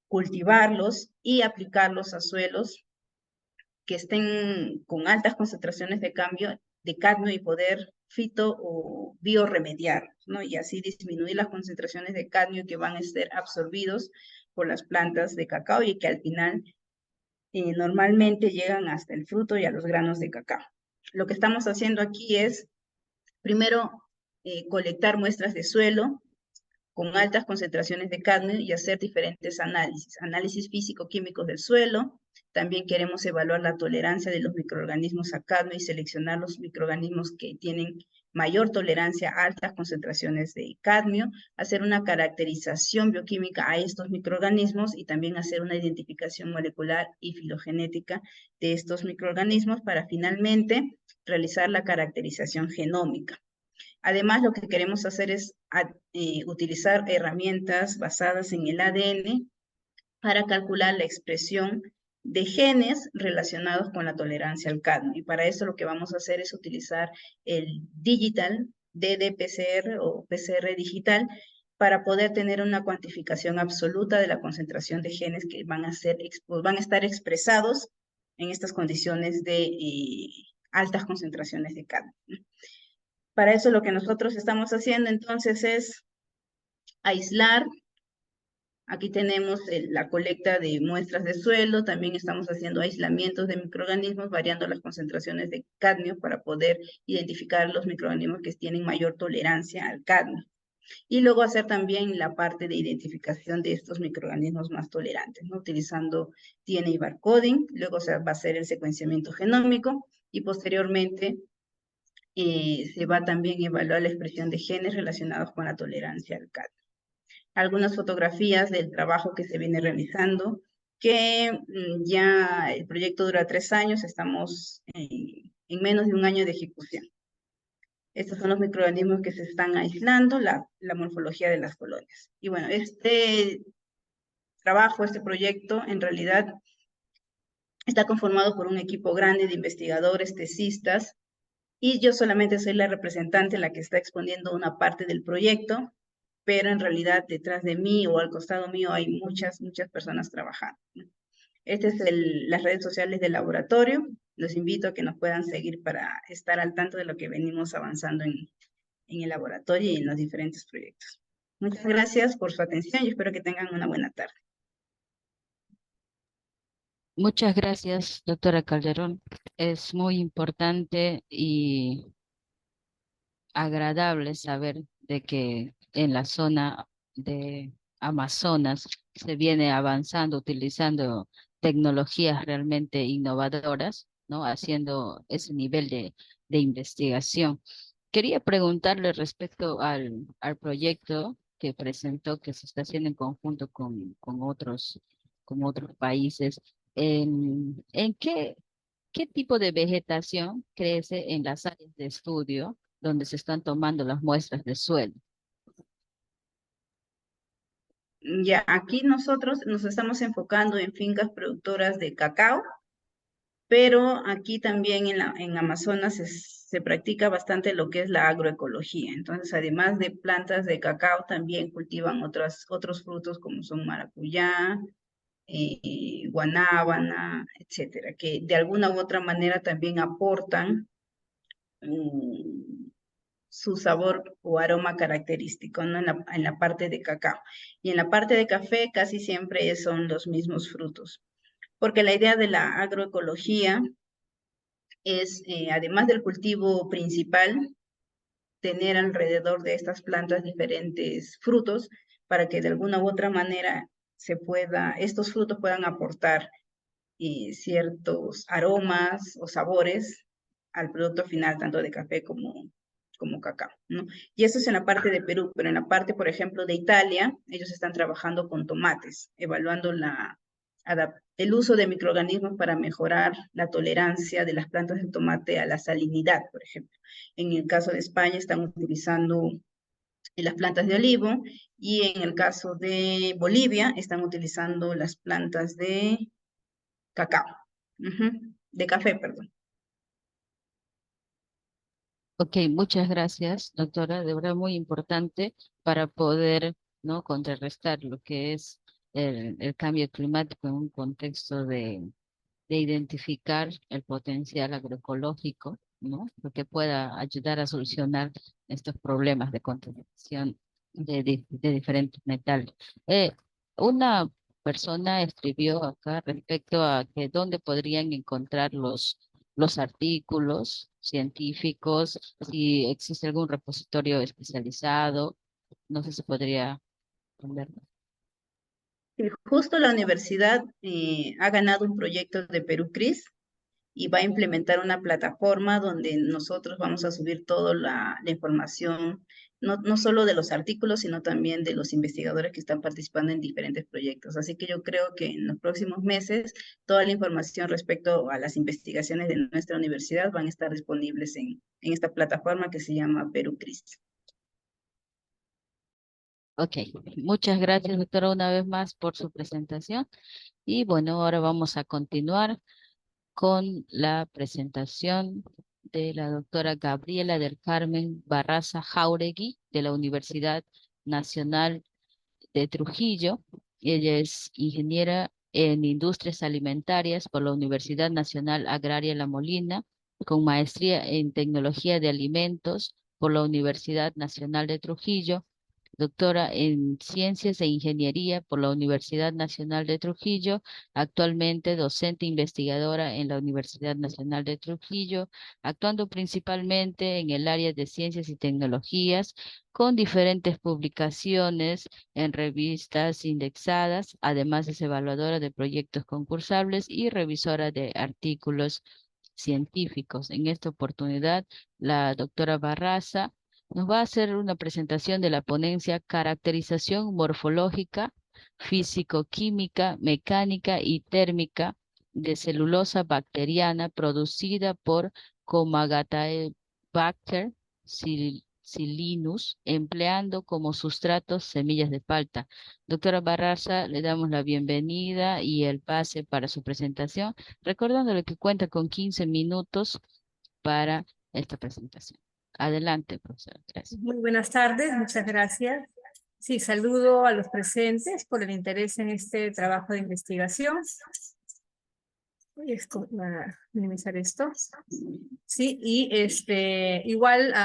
cultivarlos y aplicarlos a suelos que estén con altas concentraciones de cadmio y poder fito o bioremediarlos, ¿no? Y así disminuir las concentraciones de cadmio que van a ser absorbidos por las plantas de cacao y que al final normalmente llegan hasta el fruto y a los granos de cacao. Lo que estamos haciendo aquí es, primero, colectar muestras de suelo con altas concentraciones de cadmio y hacer diferentes análisis físico-químicos del suelo. También queremos evaluar la tolerancia de los microorganismos a cadmio y seleccionar los microorganismos que tienen mayor tolerancia a altas concentraciones de cadmio, hacer una caracterización bioquímica a estos microorganismos y también hacer una identificación molecular y filogenética de estos microorganismos para finalmente realizar la caracterización genómica. Además, lo que queremos hacer es utilizar herramientas basadas en el ADN para calcular la expresión de genes relacionados con la tolerancia al cadmio. Y para eso lo que vamos a hacer es utilizar el digital, ddPCR o PCR digital, para poder tener una cuantificación absoluta de la concentración de genes que van a estar expresados en estas condiciones de altas concentraciones de cadmio. Para eso lo que nosotros estamos haciendo entonces es aislar. Aquí tenemos la colecta de muestras de suelo, también estamos haciendo aislamientos de microorganismos, variando las concentraciones de cadmio para poder identificar los microorganismos que tienen mayor tolerancia al cadmio. Y luego hacer también la parte de identificación de estos microorganismos más tolerantes, ¿no? Utilizando DNA barcoding, luego va a hacer el secuenciamiento genómico y posteriormente se va también a evaluar la expresión de genes relacionados con la tolerancia al cadmio. Algunas fotografías del trabajo que se viene realizando, que ya el proyecto dura 3 años, estamos en menos de 1 año de ejecución. Estos son los microorganismos que se están aislando, la morfología de las colonias. Y bueno, este trabajo, este proyecto, en realidad está conformado por un equipo grande de investigadores, tesistas, y yo solamente soy la representante, la que está exponiendo una parte del proyecto, pero en realidad detrás de mí o al costado mío hay muchas personas trabajando. Estas es las redes sociales del laboratorio. Los invito a que nos puedan seguir para estar al tanto de lo que venimos avanzando en el laboratorio y en los diferentes proyectos. Muchas gracias por su atención y espero que tengan una buena tarde. Muchas gracias, doctora Calderón. Es muy importante y agradable saber de que en la zona de Amazonas se viene avanzando, utilizando tecnologías realmente innovadoras, ¿no? Haciendo ese nivel de investigación. Quería preguntarle respecto al proyecto que presentó, que se está haciendo en conjunto con otros países. ¿En qué tipo de vegetación crece en las áreas de estudio donde se están tomando las muestras de suelo? Ya, aquí nosotros nos estamos enfocando en fincas productoras de cacao, pero aquí también en Amazonas se practica bastante lo que es la agroecología. Entonces, además de plantas de cacao, también cultivan otros frutos como son maracuyá, guanábana, etcétera, que de alguna u otra manera también aportan su sabor o aroma característico, ¿no? En la parte de cacao. Y en la parte de café casi siempre son los mismos frutos. Porque la idea de la agroecología es, además del cultivo principal, tener alrededor de estas plantas diferentes frutos para que de alguna u otra manera estos frutos puedan aportar ciertos aromas o sabores al producto final, tanto de café como cacao, ¿no? Y eso es en la parte de Perú, pero en la parte, por ejemplo, de Italia, ellos están trabajando con tomates, evaluando el uso de microorganismos para mejorar la tolerancia de las plantas de tomate a la salinidad, por ejemplo. En el caso de España están utilizando las plantas de olivo y en el caso de Bolivia están utilizando las plantas de cacao, de café, perdón. Ok, muchas gracias, doctora. De verdad muy importante para poder, ¿no?, contrarrestar lo que es el cambio climático en un contexto de identificar el potencial agroecológico, ¿no?, lo que pueda ayudar a solucionar estos problemas de contaminación de diferentes metales. Una persona escribió acá respecto a que dónde podrían encontrar los artículos científicos, si existe algún repositorio especializado, no sé si podría responderme. Y justo la universidad ha ganado un proyecto de Perú CRIS y va a implementar una plataforma donde nosotros vamos a subir toda la información, no solo de los artículos, sino también de los investigadores que están participando en diferentes proyectos. Así que yo creo que en los próximos meses toda la información respecto a las investigaciones de nuestra universidad van a estar disponibles en esta plataforma que se llama Perú CRIS. Ok, muchas gracias, doctora, una vez más por su presentación. Y bueno, ahora vamos a continuar con la presentación de la doctora Gabriela del Carmen Barraza Jáuregui de la Universidad Nacional de Trujillo. Ella es ingeniera en Industrias Alimentarias por la Universidad Nacional Agraria La Molina, con maestría en Tecnología de Alimentos por la Universidad Nacional de Trujillo, doctora en Ciencias e Ingeniería por la Universidad Nacional de Trujillo, actualmente docente investigadora en la Universidad Nacional de Trujillo, actuando principalmente en el área de Ciencias y Tecnologías, con diferentes publicaciones en revistas indexadas. Además es evaluadora de proyectos concursables y revisora de artículos científicos. En esta oportunidad, la doctora Barraza nos va a hacer una presentación de la ponencia Caracterización morfológica, físico-química, mecánica y térmica de celulosa bacteriana producida por Comagataebacter silinus, empleando como sustratos semillas de palta. Doctora Barraza, le damos la bienvenida y el pase para su presentación, recordándole que cuenta con 15 minutos para esta presentación. Adelante, profesora. Gracias. Muy buenas tardes, muchas gracias. Sí, saludo a los presentes por el interés en este trabajo de investigación. Voy a minimizar esto. Sí, y igual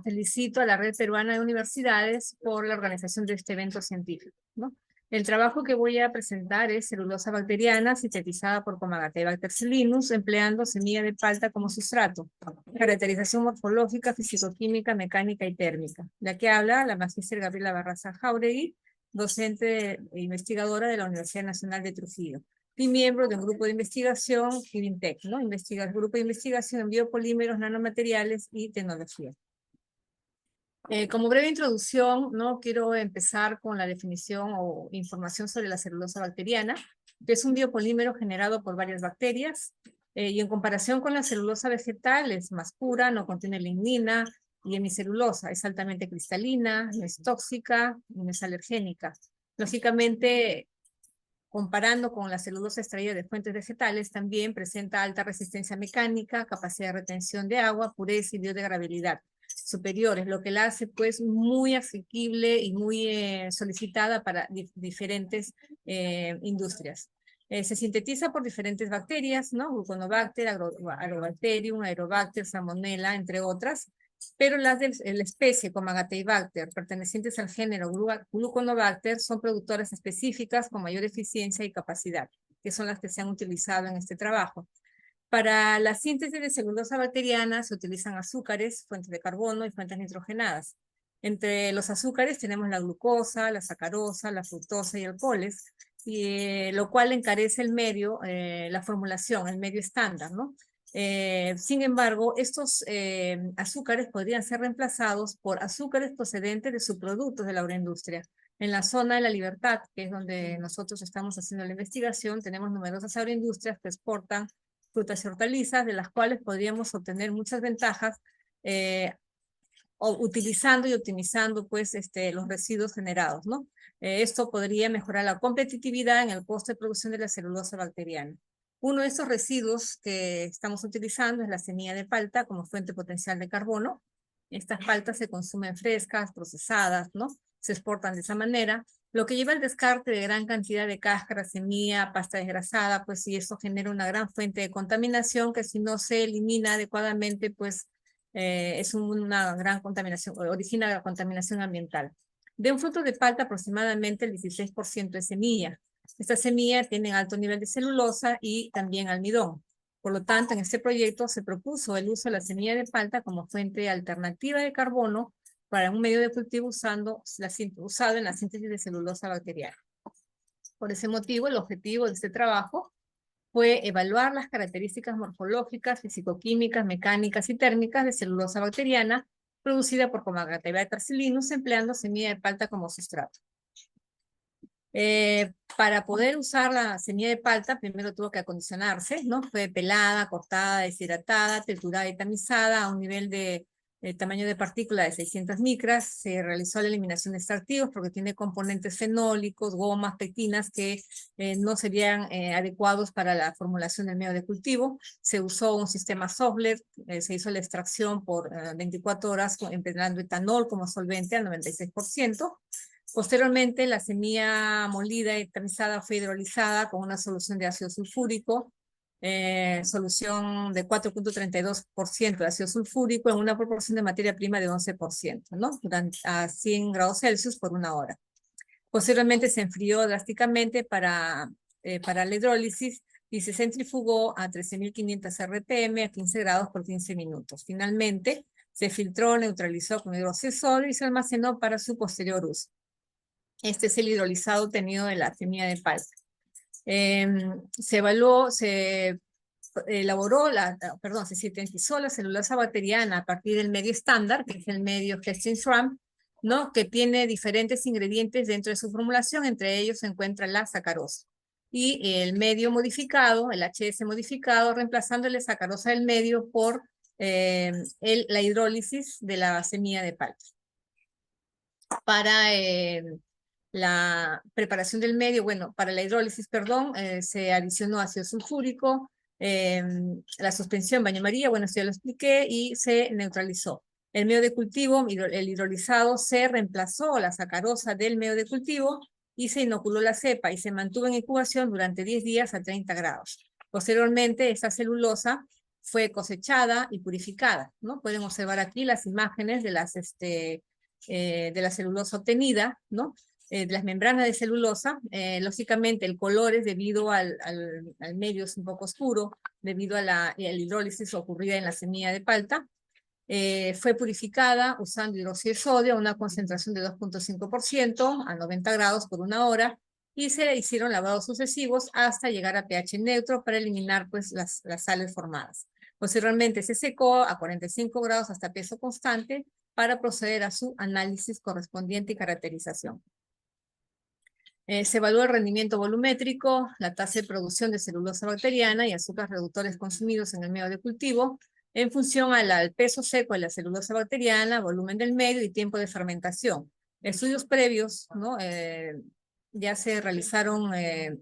felicito a la Red Peruana de Universidades por la organización de este evento científico, ¿no? El trabajo que voy a presentar es celulosa bacteriana sintetizada por Comagataebacter silinus, empleando semilla de palta como sustrato. Caracterización morfológica, fisicoquímica, mecánica y térmica. La que habla la magíster Gabriela Barraza Jáuregui, docente e investigadora de la Universidad Nacional de Trujillo y miembro de un grupo de investigación, GIVINTEC, ¿no? Grupo de investigación en biopolímeros, nanomateriales y tecnología. Como breve introducción, ¿no?, quiero empezar con la definición o información sobre la celulosa bacteriana, que es un biopolímero generado por varias bacterias, y en comparación con la celulosa vegetal es más pura, no contiene lignina y hemicelulosa, es altamente cristalina, no es tóxica y no es alergénica. Lógicamente, comparando con la celulosa extraída de fuentes vegetales, también presenta alta resistencia mecánica, capacidad de retención de agua, pureza y biodegradabilidad superiores, lo que la hace pues muy asequible y muy solicitada para diferentes industrias. Se sintetiza por diferentes bacterias, ¿no? Gluconobacter, Agrobacterium, Aerobacter, Salmonella, entre otras, pero las de la especie como Agateibacter, pertenecientes al género Gluconobacter, son productoras específicas con mayor eficiencia y capacidad, que son las que se han utilizado en este trabajo. Para la síntesis de celulosa bacteriana se utilizan azúcares, fuentes de carbono y fuentes nitrogenadas. Entre los azúcares tenemos la glucosa, la sacarosa, la fructosa y alcoholes, lo cual encarece el medio, la formulación, el medio estándar, ¿no? Sin embargo, estos azúcares podrían ser reemplazados por azúcares procedentes de subproductos de la agroindustria. En la zona de La Libertad, que es donde nosotros estamos haciendo la investigación, tenemos numerosas agroindustrias que exportan frutas y hortalizas, de las cuales podríamos obtener muchas ventajas utilizando y optimizando pues, los residuos generados, ¿no? Esto podría mejorar la competitividad en el costo de producción de la celulosa bacteriana. Uno de estos residuos que estamos utilizando es la semilla de palta como fuente potencial de carbono. Estas paltas se consumen frescas, procesadas, ¿no? Se exportan de esa manera, lo que lleva al descarte de gran cantidad de cáscara, semilla, pasta desgrasada, pues y eso genera una gran fuente de contaminación que si no se elimina adecuadamente, pues es una gran contaminación, origina la contaminación ambiental. De un fruto de palta aproximadamente el 16% es semilla. Esta semilla tiene alto nivel de celulosa y también almidón. Por lo tanto, en este proyecto se propuso el uso de la semilla de palta como fuente alternativa de carbono para un medio de cultivo usado en la síntesis de celulosa bacteriana. Por ese motivo, el objetivo de este trabajo fue evaluar las características morfológicas, fisicoquímicas, mecánicas y térmicas de celulosa bacteriana producida por Comagataibacter cilinus empleando semilla de palta como sustrato. Para poder usar la semilla de palta, primero tuvo que acondicionarse, ¿no? Fue pelada, cortada, deshidratada, triturada y tamizada a un nivel de tamaño de partícula de 600 micras. Se realizó la eliminación de extractivos porque tiene componentes fenólicos, gomas, pectinas que no serían adecuados para la formulación del medio de cultivo. Se usó un sistema Sofler, se hizo la extracción por 24 horas empleando etanol como solvente al 96%. Posteriormente, la semilla molida y tamizada fue hidrolizada con una solución de ácido sulfúrico, solución de 4.32% de ácido sulfúrico en una proporción de materia prima de 11%, ¿no? A 100 grados Celsius por 1 hora. Posteriormente se enfrió drásticamente para la hidrólisis y se centrifugó a 13.500 RPM a 15 grados por 15 minutos. Finalmente, se filtró, neutralizó con hidróxido de sodio y se almacenó para su posterior uso. Este es el hidrolizado obtenido de la semilla de palta. Se evaluó, se sintetizó la celulosa bacteriana a partir del medio estándar, que es el medio Heston-Schramm, ¿no? Que tiene diferentes ingredientes dentro de su formulación, entre ellos se encuentra la sacarosa. Y el medio modificado, el HS modificado, reemplazando la sacarosa del medio por la hidrólisis de la semilla de palta. Para la preparación del medio, bueno, para la hidrólisis, perdón, se adicionó ácido sulfúrico, la suspensión baño María, bueno, esto ya lo expliqué, y se neutralizó. El medio de cultivo, el hidrolizado, se reemplazó la sacarosa del medio de cultivo y se inoculó la cepa y se mantuvo en incubación durante 10 días a 30 grados. Posteriormente, esta celulosa fue cosechada y purificada, ¿no? Pueden observar aquí las imágenes de la celulosa obtenida, ¿no? De las membranas de celulosa. Lógicamente el color es debido al medio, es un poco oscuro, debido a la hidrólisis ocurrida en la semilla de palta. Fue purificada usando hidróxido de sodio a una concentración de 2.5% a 90 grados por 1 hora y se hicieron lavados sucesivos hasta llegar a pH neutro para eliminar pues, las sales formadas. Posteriormente se secó a 45 grados hasta peso constante para proceder a su análisis correspondiente y caracterización. Se evalúa el rendimiento volumétrico, la tasa de producción de celulosa bacteriana y azúcares reductores consumidos en el medio de cultivo en función al peso seco de la celulosa bacteriana, volumen del medio y tiempo de fermentación. Estudios previos, ¿no? ya se realizaron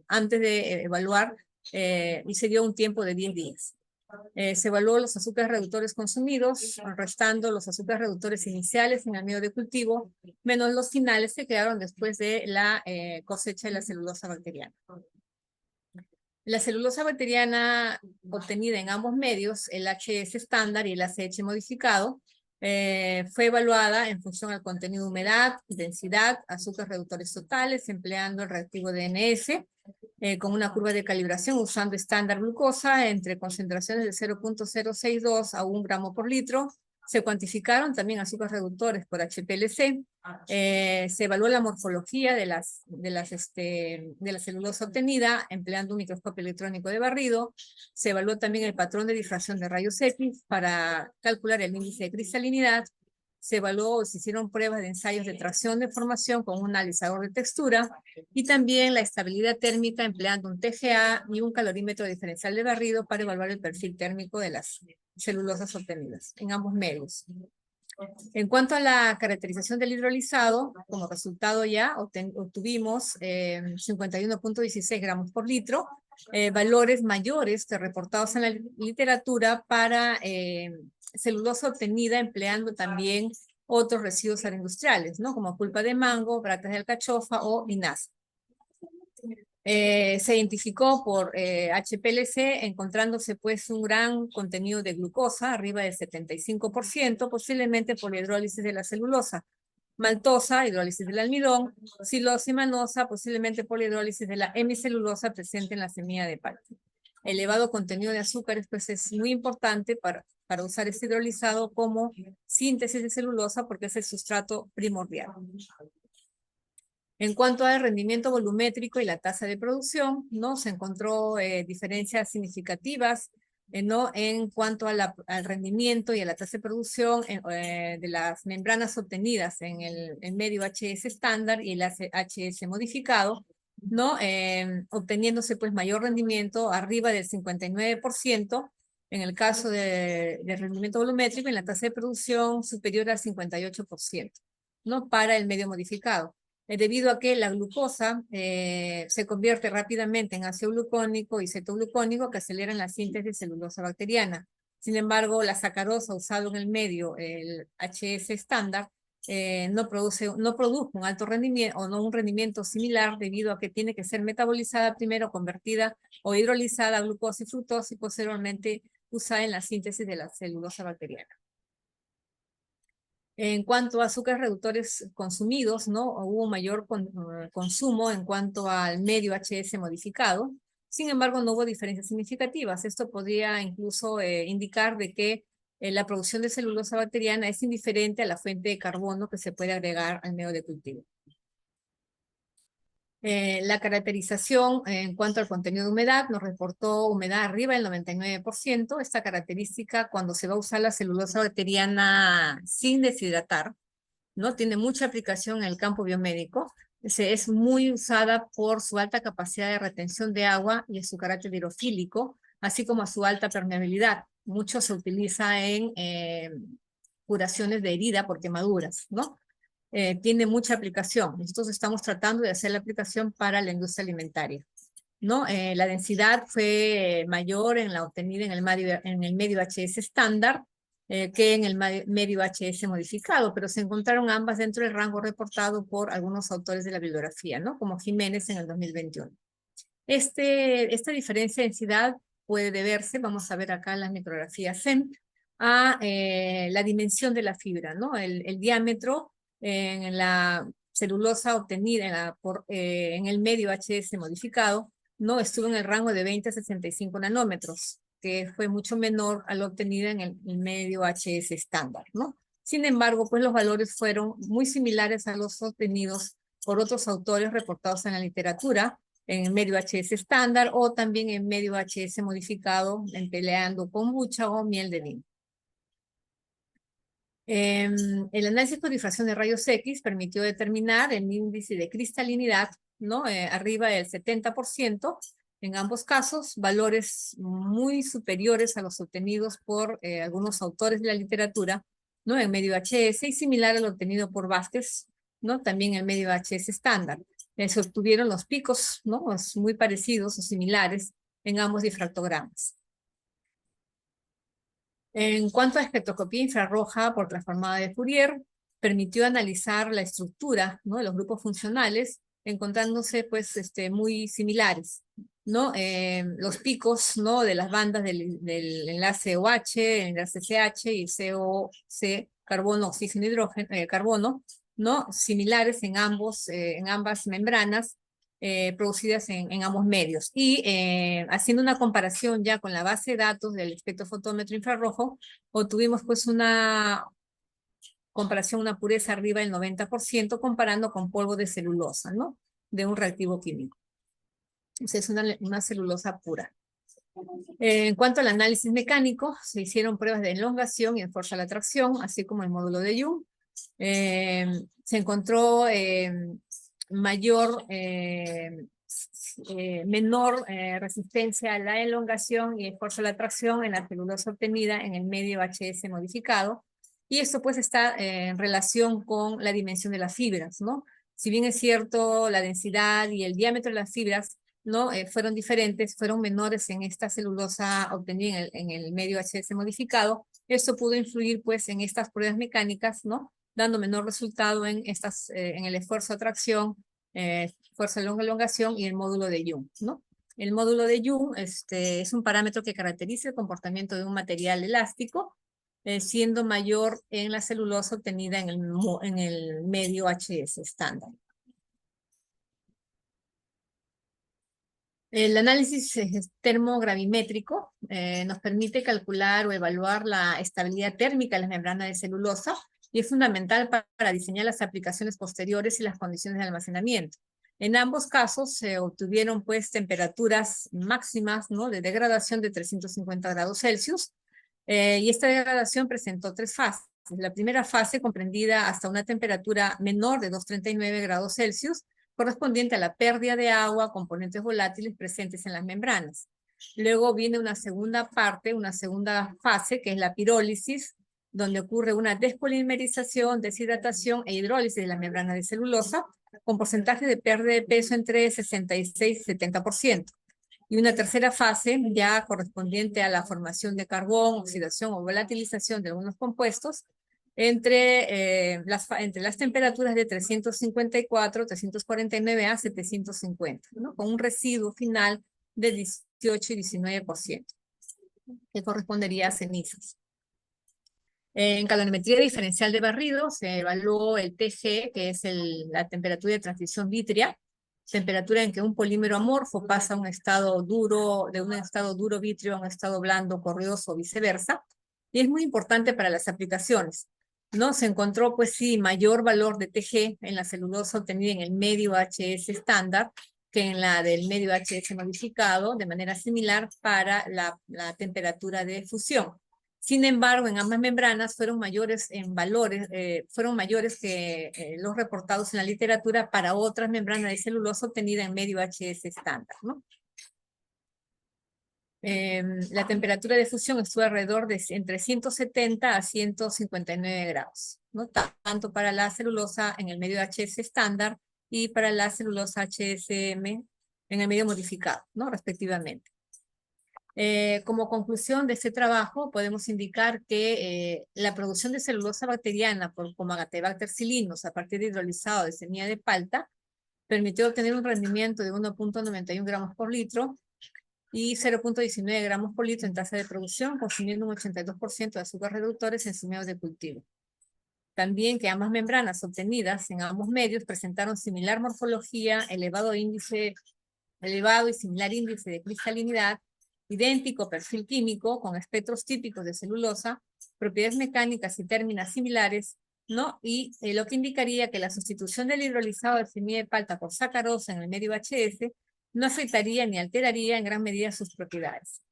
antes de evaluar y se dio un tiempo de 10 días. Se evaluó los azúcares reductores consumidos, restando los azúcares reductores iniciales en el medio de cultivo, menos los finales que quedaron después de la cosecha de la celulosa bacteriana. La celulosa bacteriana obtenida en ambos medios, el HS estándar y el ACH modificado, fue evaluada en función al contenido de humedad, densidad, azúcares reductores totales, empleando el reactivo DNS, con una curva de calibración usando estándar glucosa entre concentraciones de 0.062 a 1 gramo por litro. Se cuantificaron también azúcares reductores por HPLC. Se evaluó la morfología de la celulosa obtenida empleando un microscopio electrónico de barrido. Se evaluó también el patrón de difracción de rayos X para calcular el índice de cristalinidad. Se evaluó, se hicieron pruebas de ensayos de tracción de formación con un analizador de textura y también la estabilidad térmica empleando un TGA y un calorímetro diferencial de barrido para evaluar el perfil térmico de las celulosas obtenidas en ambos medios. En cuanto a la caracterización del hidrolizado, como resultado ya obtuvimos 51.16 gramos por litro, valores mayores que reportados en la literatura para celulosa obtenida empleando también otros residuos agroindustriales, ¿no? Como pulpa de mango, brácteas de alcachofa o linaza. Se identificó por HPLC, encontrándose pues un gran contenido de glucosa, arriba del 75%, posiblemente por hidrólisis de la celulosa. Maltosa, hidrólisis del almidón, silosa y manosa, posiblemente por hidrólisis de la hemicelulosa presente en la semilla de palta. Elevado contenido de azúcares pues es muy importante para usar este hidrolizado como síntesis de celulosa porque es el sustrato primordial. En cuanto al rendimiento volumétrico y la tasa de producción, ¿no? Se encontró diferencias significativas ¿no? En cuanto a al rendimiento y a la tasa de producción de las membranas obtenidas en el medio HS estándar y el HS modificado, ¿no? Obteniéndose pues mayor rendimiento arriba del 59%, en el caso de rendimiento volumétrico, en la tasa de producción superior al 58%, ¿no? Para el medio modificado. Debido a que la glucosa se convierte rápidamente en ácido glucónico y cetoglucónico que aceleran la síntesis de celulosa bacteriana. Sin embargo, la sacarosa usada en el medio, el HS estándar, no produjo un alto rendimiento o no un rendimiento similar debido a que tiene que ser metabolizada primero, convertida o hidrolizada a glucosa y fructosa y posteriormente usada en la síntesis de la celulosa bacteriana. En cuanto a azúcares reductores consumidos, ¿no? Hubo mayor consumo en cuanto al medio HS modificado. Sin embargo, no hubo diferencias significativas. Esto podría incluso indicar de que la producción de celulosa bacteriana es indiferente a la fuente de carbono que se puede agregar al medio de cultivo. La caracterización en cuanto al contenido de humedad nos reportó humedad arriba del 99%. Esta característica cuando se va a usar la celulosa bacteriana sin deshidratar, ¿no? Tiene mucha aplicación en el campo biomédico. Es muy usada por su alta capacidad de retención de agua y su carácter hidrofílico, así como su alta permeabilidad. Mucho se utiliza en curaciones de herida por quemaduras, ¿no? Tiene mucha aplicación. Nosotros estamos tratando de hacer la aplicación para la industria alimentaria, ¿no? La densidad fue mayor en la obtenida en el medio HS estándar que en el medio HS modificado, pero se encontraron ambas dentro del rango reportado por algunos autores de la bibliografía, ¿no? Como Jiménez en el 2021. Esta diferencia de densidad puede deberse, vamos a ver acá en las micrografías SEM, a la dimensión de la fibra, ¿no? El diámetro en la celulosa obtenida en el medio HS modificado, no estuvo en el rango de 20 a 65 nanómetros, que fue mucho menor a lo obtenido en el medio HS estándar, ¿no? Sin embargo, pues los valores fueron muy similares a los obtenidos por otros autores reportados en la literatura, en el medio HS estándar o también en medio HS modificado, empleando kombucha o miel de lino. El análisis por difracción de rayos X permitió determinar el índice de cristalinidad, ¿no? Arriba del 70%, en ambos casos, valores muy superiores a los obtenidos por algunos autores de la literatura, ¿no? En medio HS y similar al obtenido por Vázquez, ¿no? También en medio HS estándar. Se obtuvieron los picos, ¿no? Muy parecidos o similares en ambos difractogramas. En cuanto a espectroscopía infrarroja por transformada de Fourier, permitió analizar la estructura, ¿no?, de los grupos funcionales, encontrándose pues muy similares, ¿no? Los picos, ¿no?, de las bandas del enlace OH, el enlace CH y COC, carbono, oxígeno, hidrógeno, carbono, ¿no?, similares en ambas membranas, producidas en ambos medios. Y haciendo una comparación ya con la base de datos del espectrofotómetro infrarrojo, obtuvimos pues una comparación, una pureza arriba del 90%, comparando con polvo de celulosa, ¿no?, de un reactivo químico. Entonces es una celulosa pura. En cuanto al análisis mecánico, se hicieron pruebas de elongación y de fuerza a la tracción, así como el módulo de Young. Se encontró menor resistencia a la elongación y fuerza a la tracción en la celulosa obtenida en el medio HS modificado, y esto pues está en relación con la dimensión de las fibras, ¿no? Si bien es cierto, la densidad y el diámetro de las fibras, ¿no?, fueron diferentes, fueron menores en esta celulosa obtenida en el medio HS modificado, esto pudo influir pues en estas pruebas mecánicas, ¿no?, dando menor resultado en el esfuerzo de tracción, fuerza de elongación y el módulo de Young, ¿no? El módulo de Young es un parámetro que caracteriza el comportamiento de un material elástico, siendo mayor en la celulosa obtenida en el medio HS estándar. El análisis termogravimétrico nos permite calcular o evaluar la estabilidad térmica de las membranas de celulosa, y es fundamental para diseñar las aplicaciones posteriores y las condiciones de almacenamiento. En ambos casos se obtuvieron pues temperaturas máximas, ¿no?, de degradación de 350 grados Celsius, y esta degradación presentó 3 fases. La primera fase, comprendida hasta una temperatura menor de 239 grados Celsius, correspondiente a la pérdida de agua, componentes volátiles presentes en las membranas. Luego viene una segunda fase, que es la pirólisis, donde ocurre una despolimerización, deshidratación e hidrólisis de la membrana de celulosa, con porcentaje de pérdida de peso entre 66 y 70%. Y una tercera fase, ya correspondiente a la formación de carbón, oxidación o volatilización de algunos compuestos, entre las temperaturas de 354, 349 a 750, ¿no?, con un residuo final de 18 y 19%, que correspondería a cenizas. En calorimetría diferencial de barrido se evaluó el TG, que es la temperatura de transición vítrea, temperatura en que un polímero amorfo pasa de un estado duro vítreo a un estado blando correoso o viceversa, y es muy importante para las aplicaciones, ¿no? Se encontró pues sí mayor valor de TG en la celulosa obtenida en el medio HS estándar que en la del medio HS modificado, de manera similar para la temperatura de fusión. Sin embargo, en ambas membranas fueron mayores en valores, fueron mayores que los reportados en la literatura para otras membranas de celulosa obtenida en medio HS estándar, ¿no? La temperatura de fusión estuvo alrededor de entre 170 a 159 grados, ¿no?, tanto para la celulosa en el medio HS estándar y para la celulosa HSM en el medio modificado, ¿no?, respectivamente. Como conclusión de este trabajo, podemos indicar que la producción de celulosa bacteriana por Comagotebacter psilinus a partir de hidrolizado de semilla de palta permitió obtener un rendimiento de 1.91 gramos por litro y 0.19 gramos por litro en tasa de producción, consumiendo un 82% de azúcares reductores en sus medios de cultivo. También que ambas membranas obtenidas en ambos medios presentaron similar morfología, elevado y similar índice de cristalinidad, idéntico perfil químico, con espectros típicos de celulosa, propiedades mecánicas y térmicas similares, ¿no? Y lo que indicaría que la sustitución del hidrolizado de semilla de palta por sacarosa en el medio HS no afectaría ni alteraría en gran medida sus propiedades,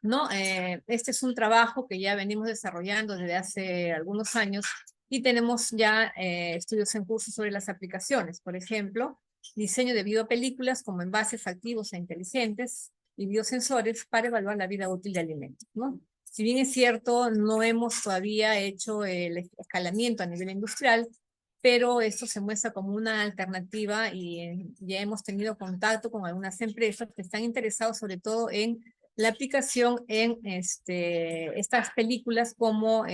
¿no? Este es un trabajo que ya venimos desarrollando desde hace algunos años y tenemos ya estudios en curso sobre las aplicaciones. Por ejemplo, diseño de biopelículas como envases activos e inteligentes y biosensores para evaluar la vida útil de alimentos, ¿no? Si bien es cierto, no hemos todavía hecho el escalamiento a nivel industrial, pero esto se muestra como una alternativa y ya hemos tenido contacto con algunas empresas que están interesados sobre todo en la aplicación en estas películas como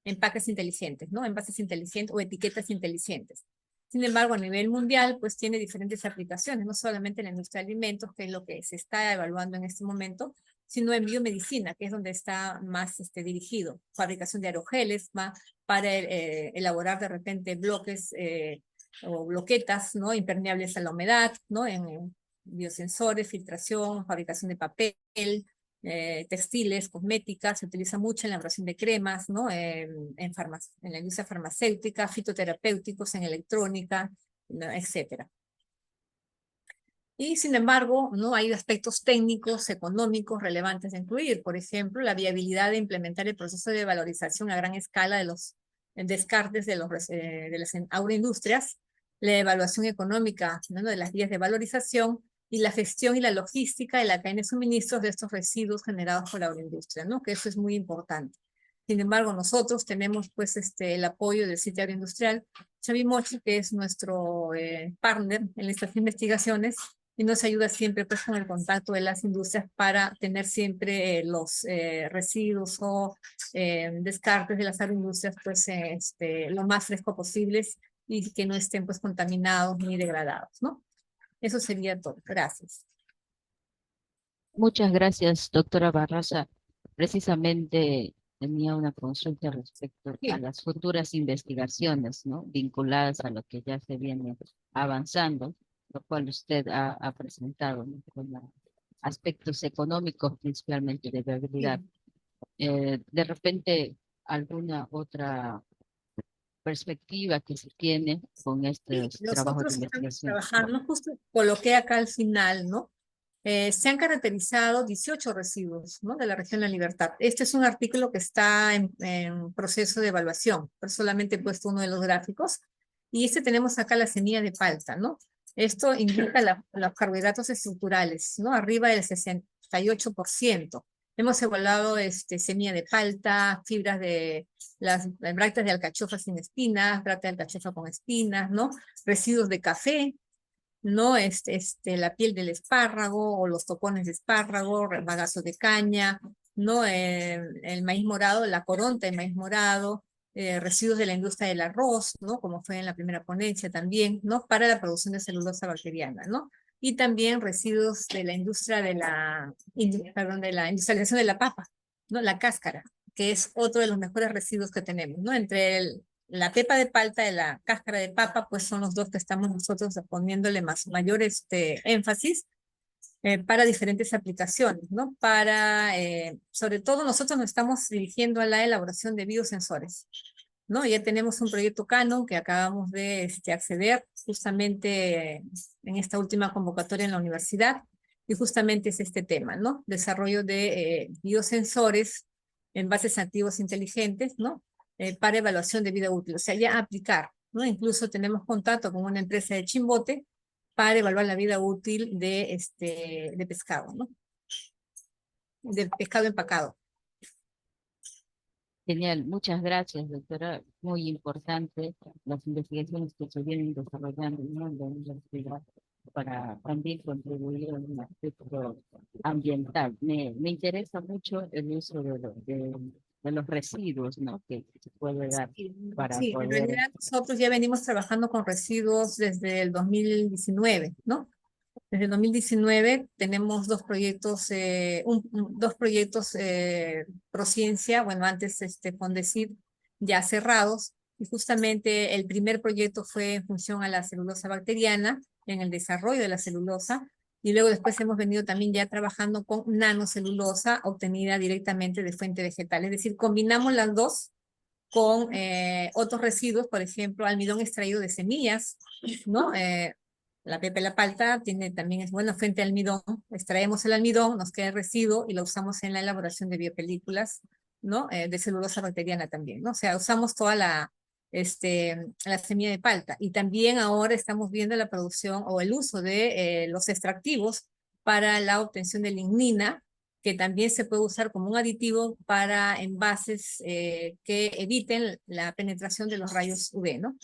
empaques inteligentes, ¿no? Envases inteligentes o etiquetas inteligentes. Sin embargo, a nivel mundial, pues tiene diferentes aplicaciones, no solamente en la industria de alimentos, que es lo que se está evaluando en este momento, sino en biomedicina, que es donde está más dirigido. Fabricación de aerogeles, para elaborar de repente bloques o bloquetas, ¿no? Impermeables a la humedad, ¿no? En biosensores, filtración, fabricación de papel, textiles, cosméticas, se utiliza mucho en la elaboración de cremas, ¿no? En la industria farmacéutica, fitoterapéuticos, en electrónica, ¿no? Etcétera. Y sin embargo, no hay aspectos técnicos, económicos relevantes de incluir. Por ejemplo, la viabilidad de implementar el proceso de valorización a gran escala de los descartes de las agroindustrias, la evaluación económica, ¿no? de las vías de valorización y la gestión y la logística de la cadena de suministros de estos residuos generados por la agroindustria, ¿no? Que eso es muy importante. Sin embargo, nosotros tenemos pues el apoyo del sitio agroindustrial Chavimochi, que es nuestro partner en estas investigaciones, y nos ayuda siempre pues con el contacto de las industrias para tener siempre los residuos o descartes de las agroindustrias pues lo más fresco posibles y que no estén pues contaminados ni degradados, ¿no? Eso sería todo. Gracias. Muchas gracias, doctora Barraza. Precisamente tenía una consulta respecto a las futuras investigaciones, ¿no? Vinculadas a lo que ya se viene avanzando, lo cual usted ha presentado, ¿no? Con aspectos económicos, principalmente de viabilidad. De repente, alguna otra perspectiva que se tiene con estos trabajos de Nosotros estamos investigación. trabajando, justo coloqué acá al final, ¿no? Se han caracterizado 18 residuos, ¿no? De la región de La Libertad. Este es un artículo que está en proceso de evaluación, pero solamente he puesto uno de los gráficos. Y tenemos acá la semilla de palta, ¿no? Esto indica los carbohidratos estructurales, ¿no? Arriba del 68%. Hemos evaluado semilla de palta, fibras de las brácteas de alcachofa sin espinas, brácteas de alcachofa con espinas, ¿no? Residuos de café, ¿no? La piel del espárrago o los tocones de espárrago, bagazo de caña, ¿no? El maíz morado, la coronta de maíz morado, residuos de la industria del arroz, ¿no? Como fue en la primera ponencia también, ¿no? Para la producción de celulosa bacteriana, ¿no? Y también residuos de la industria de de la industrialización de la papa, ¿no? La cáscara, que es otro de los mejores residuos que tenemos, ¿no? Entre la pepa de palta y la cáscara de papa, pues son los dos que estamos nosotros poniéndole mayor énfasis para diferentes aplicaciones, ¿no? Sobre todo nosotros nos estamos dirigiendo a la elaboración de biosensores, ¿no? Ya tenemos un proyecto Canon que acabamos de acceder justamente en esta última convocatoria en la universidad, y justamente es este tema, ¿no? Desarrollo de biosensores, envases activos inteligentes, ¿no? Para evaluación de vida útil, o sea, ya aplicar, ¿no? Incluso tenemos contacto con una empresa de Chimbote para evaluar la vida útil de pescado, ¿no? De pescado empacado. Genial, muchas gracias, doctora. Muy importante las investigaciones que se vienen desarrollando, ¿no? En la universidad para también contribuir en un aspecto ambiental. Me interesa mucho el uso de los residuos, ¿no? Que se puede dar para Sí, poder... en realidad nosotros ya venimos trabajando con residuos desde el 2019, ¿no? Desde el 2019 tenemos dos proyectos, Prociencia, bueno, antes Fondecid, ya cerrados, y justamente el primer proyecto fue en función a la celulosa bacteriana, en el desarrollo de la celulosa, y luego después hemos venido también ya trabajando con nanocelulosa obtenida directamente de fuente vegetal, es decir, combinamos las dos con otros residuos, por ejemplo, almidón extraído de semillas, ¿no? La pepa y la palta también es buena fuente de almidón. Extraemos el almidón, nos queda el residuo y lo usamos en la elaboración de biopelículas, ¿no? De celulosa bacteriana también, ¿no? O sea, usamos toda la semilla de palta. Y también ahora estamos viendo la producción o el uso de los extractivos para la obtención de lignina que también se puede usar como un aditivo para envases que eviten la penetración de los rayos UV, ¿no?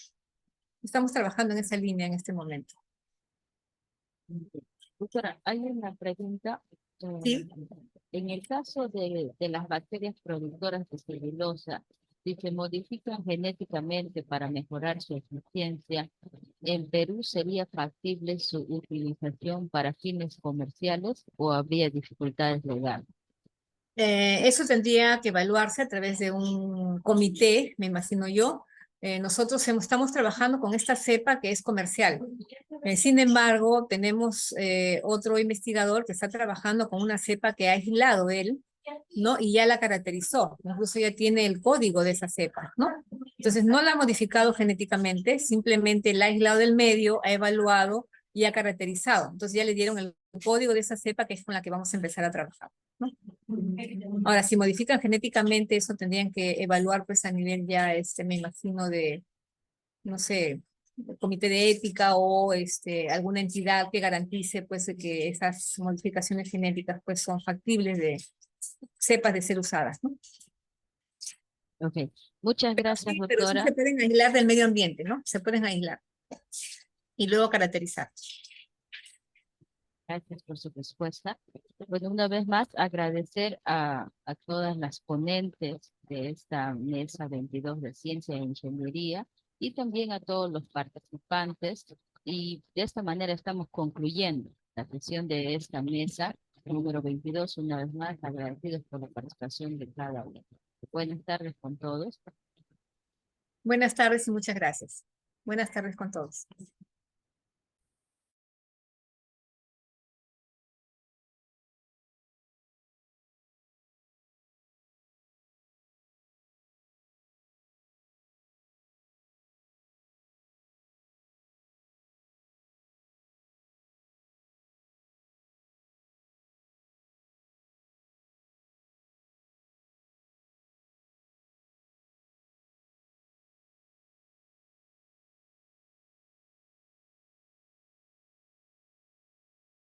Estamos trabajando en esa línea en este momento. Doctora, hay una pregunta. Sí. En el caso de las bacterias productoras de celulosa, si se modifican genéticamente para mejorar su eficiencia, ¿en Perú sería factible su utilización para fines comerciales o habría dificultades legales? Eso tendría que evaluarse a través de un comité, me imagino yo. Nosotros estamos trabajando con esta cepa que es comercial. Sin embargo, tenemos otro investigador que está trabajando con una cepa que ha aislado él, ¿no? Y ya la caracterizó. Incluso ya tiene el código de esa cepa, ¿no? Entonces, no la ha modificado genéticamente, simplemente la ha aislado del medio, ha evaluado y ha caracterizado. Entonces, ya le dieron el código de esa cepa que es con la que vamos a empezar a trabajar, ¿no? Ahora, si modifican genéticamente, eso tendrían que evaluar pues a nivel ya, me imagino de, no sé, comité de ética o alguna entidad que garantice pues de que esas modificaciones genéticas pues son factibles de cepas de ser usadas, ¿no? Ok, muchas gracias, Pero sí doctora. se pueden aislar del medio ambiente, ¿no? Se pueden aislar y luego caracterizar. Gracias por su respuesta. Bueno, una vez más, agradecer a todas las ponentes de esta mesa 22 de Ciencia e Ingeniería y también a todos los participantes. Y de esta manera estamos concluyendo la sesión de esta mesa número 22. Una vez más, agradecidos por la participación de cada uno. Buenas tardes con todos. Buenas tardes y muchas gracias. Buenas tardes con todos.